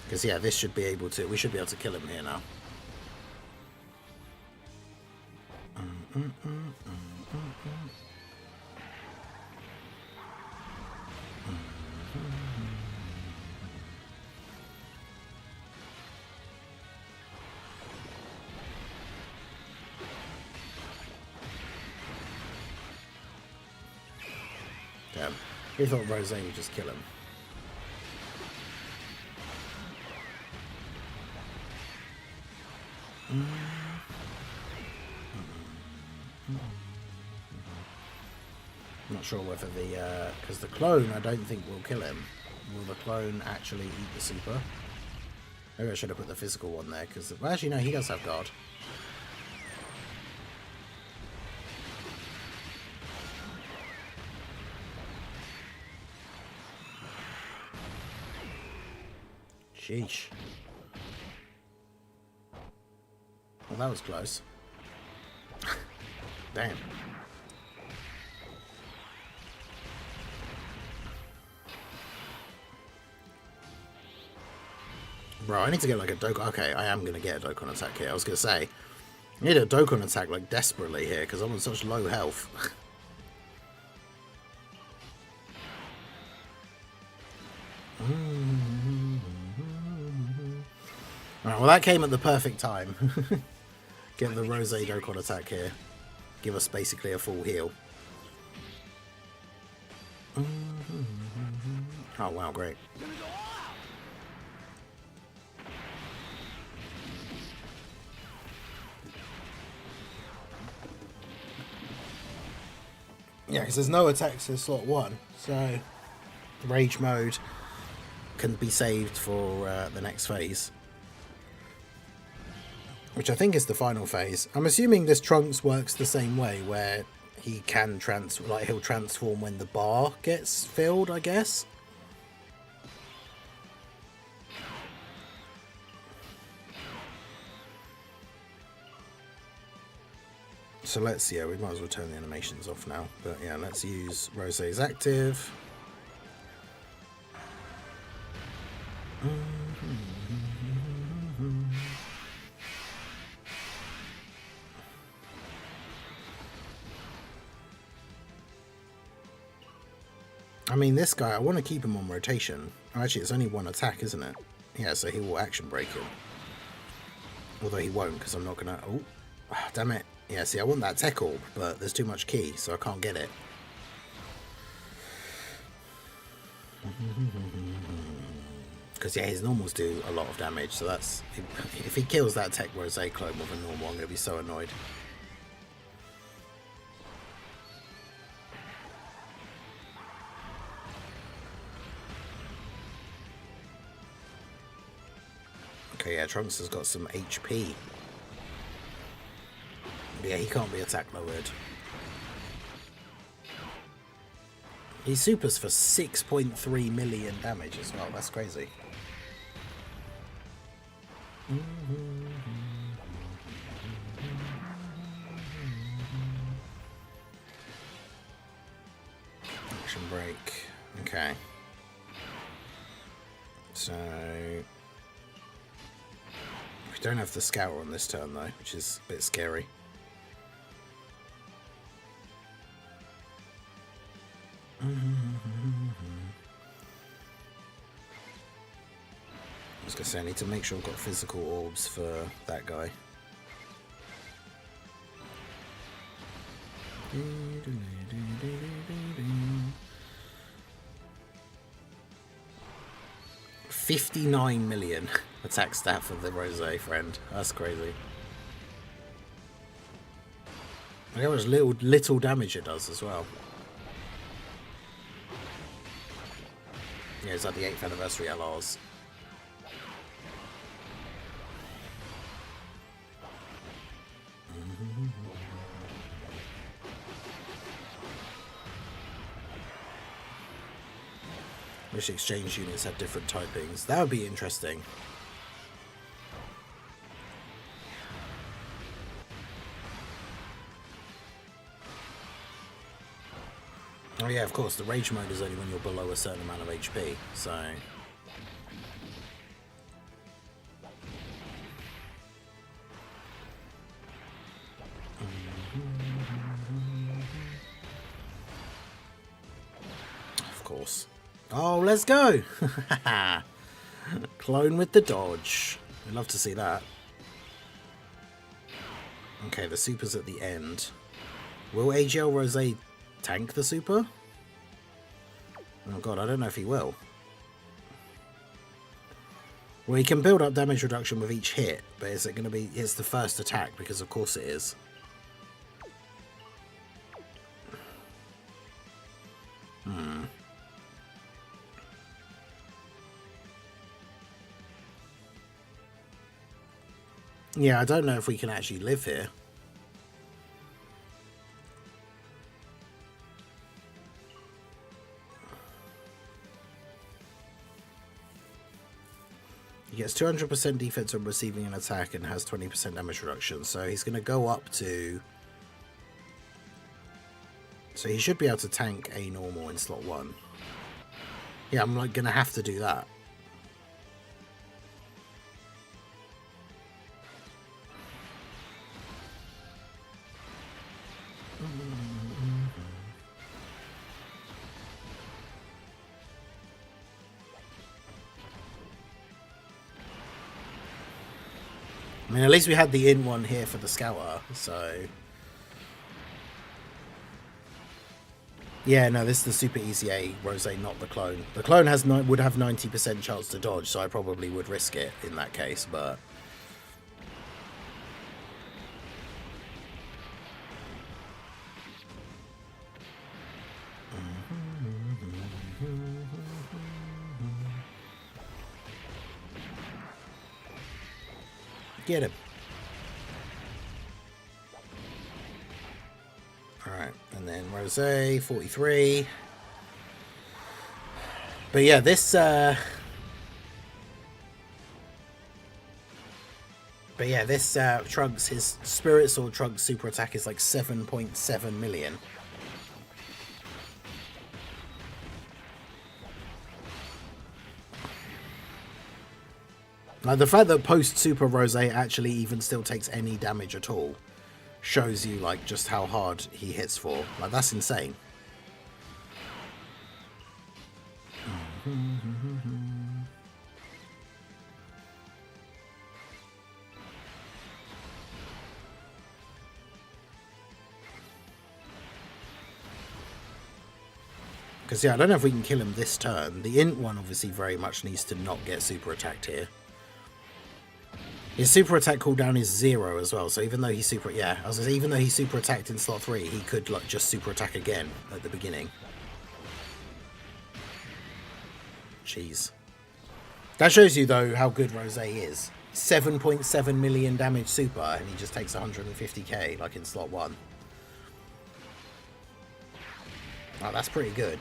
Because yeah, this should be able to, we should be able to kill him here now. Damn. He thought Rosé would just kill him. I'm not sure whether the... because the clone I don't think will kill him. Will the clone actually eat the super? Maybe I should have put the physical one there, because... Well, actually, no, he does have guard. Sheesh. Well, that was close. Damn. Bro, I need to get like a Dokkan. Okay, I am going to get a Dokkan attack here. I was going to say, I need a Dokkan attack like desperately here because I'm on such low health. Alright, well that came at the perfect time. Get the Rosé Dokkan attack here. Give us basically a full heal. Oh wow, great. Yeah, because there's no attacks in slot 1, so Rage mode can be saved for the next phase. Which I think is the final phase. I'm assuming this Trunks works the same way, where he can he'll transform when the bar gets filled, I guess. So let's, yeah, we might as well turn the animations off now. But yeah, let's use Rosé's active. I mean, this guy, I want to keep him on rotation. Oh, actually, it's only one attack, isn't it? Yeah, so he will action break him. Although he won't, because I'm not going to... Oh, damn it. Yeah, see, I want that tech orb, but there's too much ki, so I can't get it. Because, yeah, his normals do a lot of damage, so that's... If he kills that tech Rose clone with a normal, I'm going to be so annoyed. Okay, yeah, Trunks has got some HP. Yeah, he can't be attack lowered. He supers for 6.3 million damage as well. That's crazy. Action break. Okay. So... we don't have the Scour on this turn though, which is a bit scary. I was going to say, I need to make sure I've got physical orbs for that guy. $59 million attack stat for the Rose friend. That's crazy. Look how much little damage it does as well. Yeah, it's like the 8th anniversary LRs. Wish exchange units had different typings. That would be interesting. Oh yeah, of course, the rage mode is only when you're below a certain amount of HP, so... of course. Oh, let's go! Clone with the dodge. I'd love to see that. Okay, the super's at the end. Will AGL Rose tank the super? Oh god, I don't know if he will. Well, he can build up damage reduction with each hit, but is it going to be... it's the first attack, because of course it is. Yeah, I don't know if we can actually live here. He gets 200% defense on receiving an attack and has 20% damage reduction. So he's going to go up to... so he should be able to tank a normal in slot 1. Yeah, I'm like going to have to do that. I mean, at least we had the in one here for the Scouter, so... yeah, no, this is the Super EZA Rose, not the clone. The clone has would have 90% chance to dodge, so I probably would risk it in that case, but... get him. Alright, and then Rose, 43. But yeah, this... but yeah, this Trunks, his Spirit Sword Trunks super attack is like 7.7 million. Like, the fact that post Super Rose actually even still takes any damage at all shows you, like, just how hard he hits for. Like, that's insane. Because, yeah, I don't know if we can kill him this turn. The int one obviously very much needs to not get super attacked here. His super attack cooldown is 0 as well, so even though he's super... Yeah, I was gonna say, even though he's super attacked in slot 3, he could like just super attack again at the beginning. Jeez. That shows you, though, how good Rosé is. 7.7 million damage super, and he just takes 150k, like in slot 1. Oh, that's pretty good.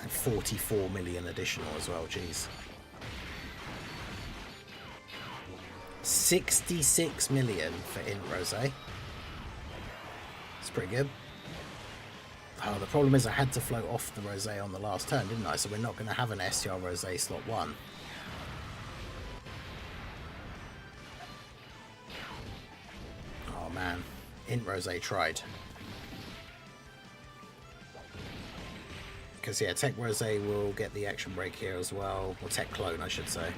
And 44 million additional as well, jeez. 66 million for int Rosé. It's pretty good. Oh, the problem is I had to float off the Rosé on the last turn, didn't I? So we're not going to have an STR Rosé slot 1. Oh man, int Rosé tried. Because yeah, Tech Rosé will get the action break here as well. Or Tech Clone, I should say.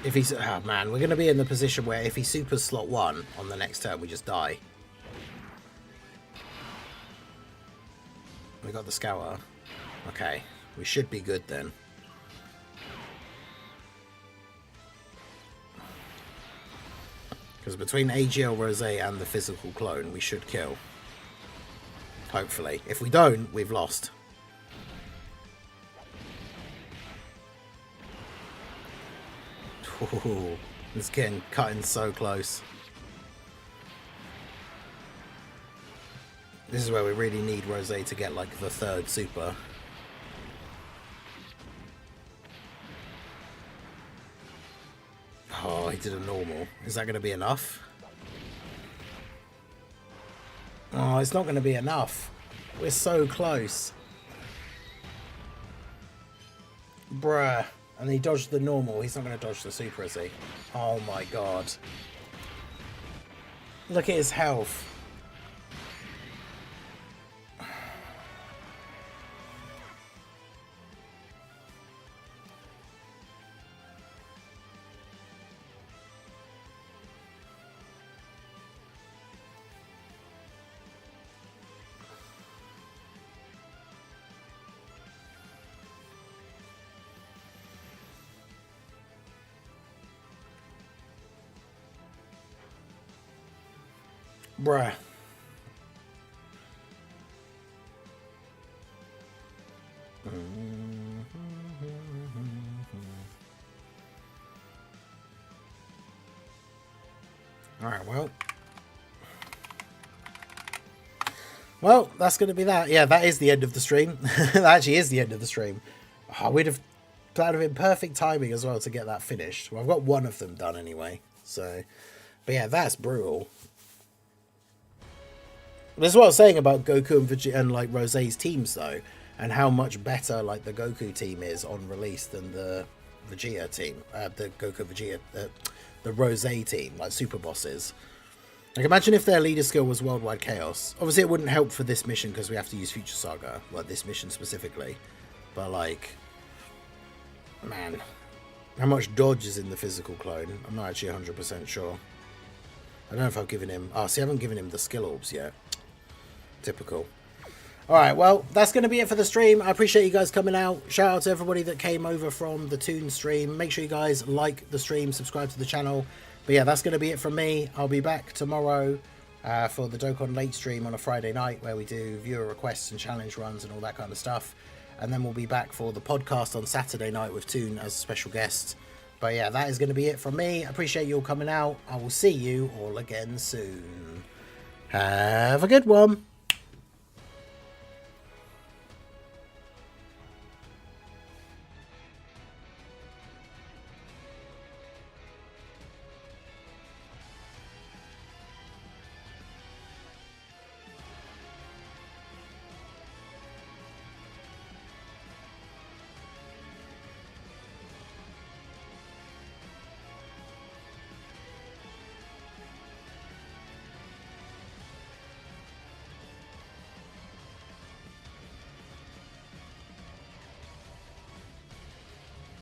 If he's... Oh man, we're going to be in the position where if he supers slot 1 on the next turn, we just die. We got the Scour. Okay, we should be good then. Because between AGL Rosé and the physical clone, we should kill. Hopefully. If we don't, we've lost. Ooh, it's getting cutting so close. This is where we really need Rosé to get like the 3rd super. Oh, he did a normal. Is that going to be enough? Oh, it's not going to be enough. We're so close. Bruh. And he dodged the normal. He's not going to dodge the super, is he? Oh my god. Look at his health. Bruh. Alright, well. Well, that's going to be that. Yeah, that is the end of the stream. That actually is the end of the stream. Oh, that would have been perfect timing as well to get that finished. Well, I've got one of them done anyway. So, but yeah, that's brutal. This is what I was saying about Goku and Vegeta and like Rosé's teams though, and how much better like the Goku team is on release than the Vegeta team, the Goku Vegeta, the Rosé team, like super bosses. Like imagine if their leader skill was Worldwide Chaos. Obviously it wouldn't help for this mission because we have to use Future Saga, like this mission specifically. But like, man, how much dodge is in the physical clone? I'm not actually 100% sure. I don't know if I've given him... Oh, see, I haven't given him the skill orbs yet. Typical. Alright, well, that's going to be it for the stream. I appreciate you guys coming out. Shout out to everybody that came over from the Toon stream. Make sure you guys like the stream, subscribe to the channel. But yeah, that's going to be it from me. I'll be back tomorrow for the Dokkan late stream on a Friday night where we do viewer requests and challenge runs and all that kind of stuff. And then we'll be back for the podcast on Saturday night with Toon as a special guest. But yeah, that is going to be it from me. I appreciate you all coming out. I will see you all again soon. Have a good one.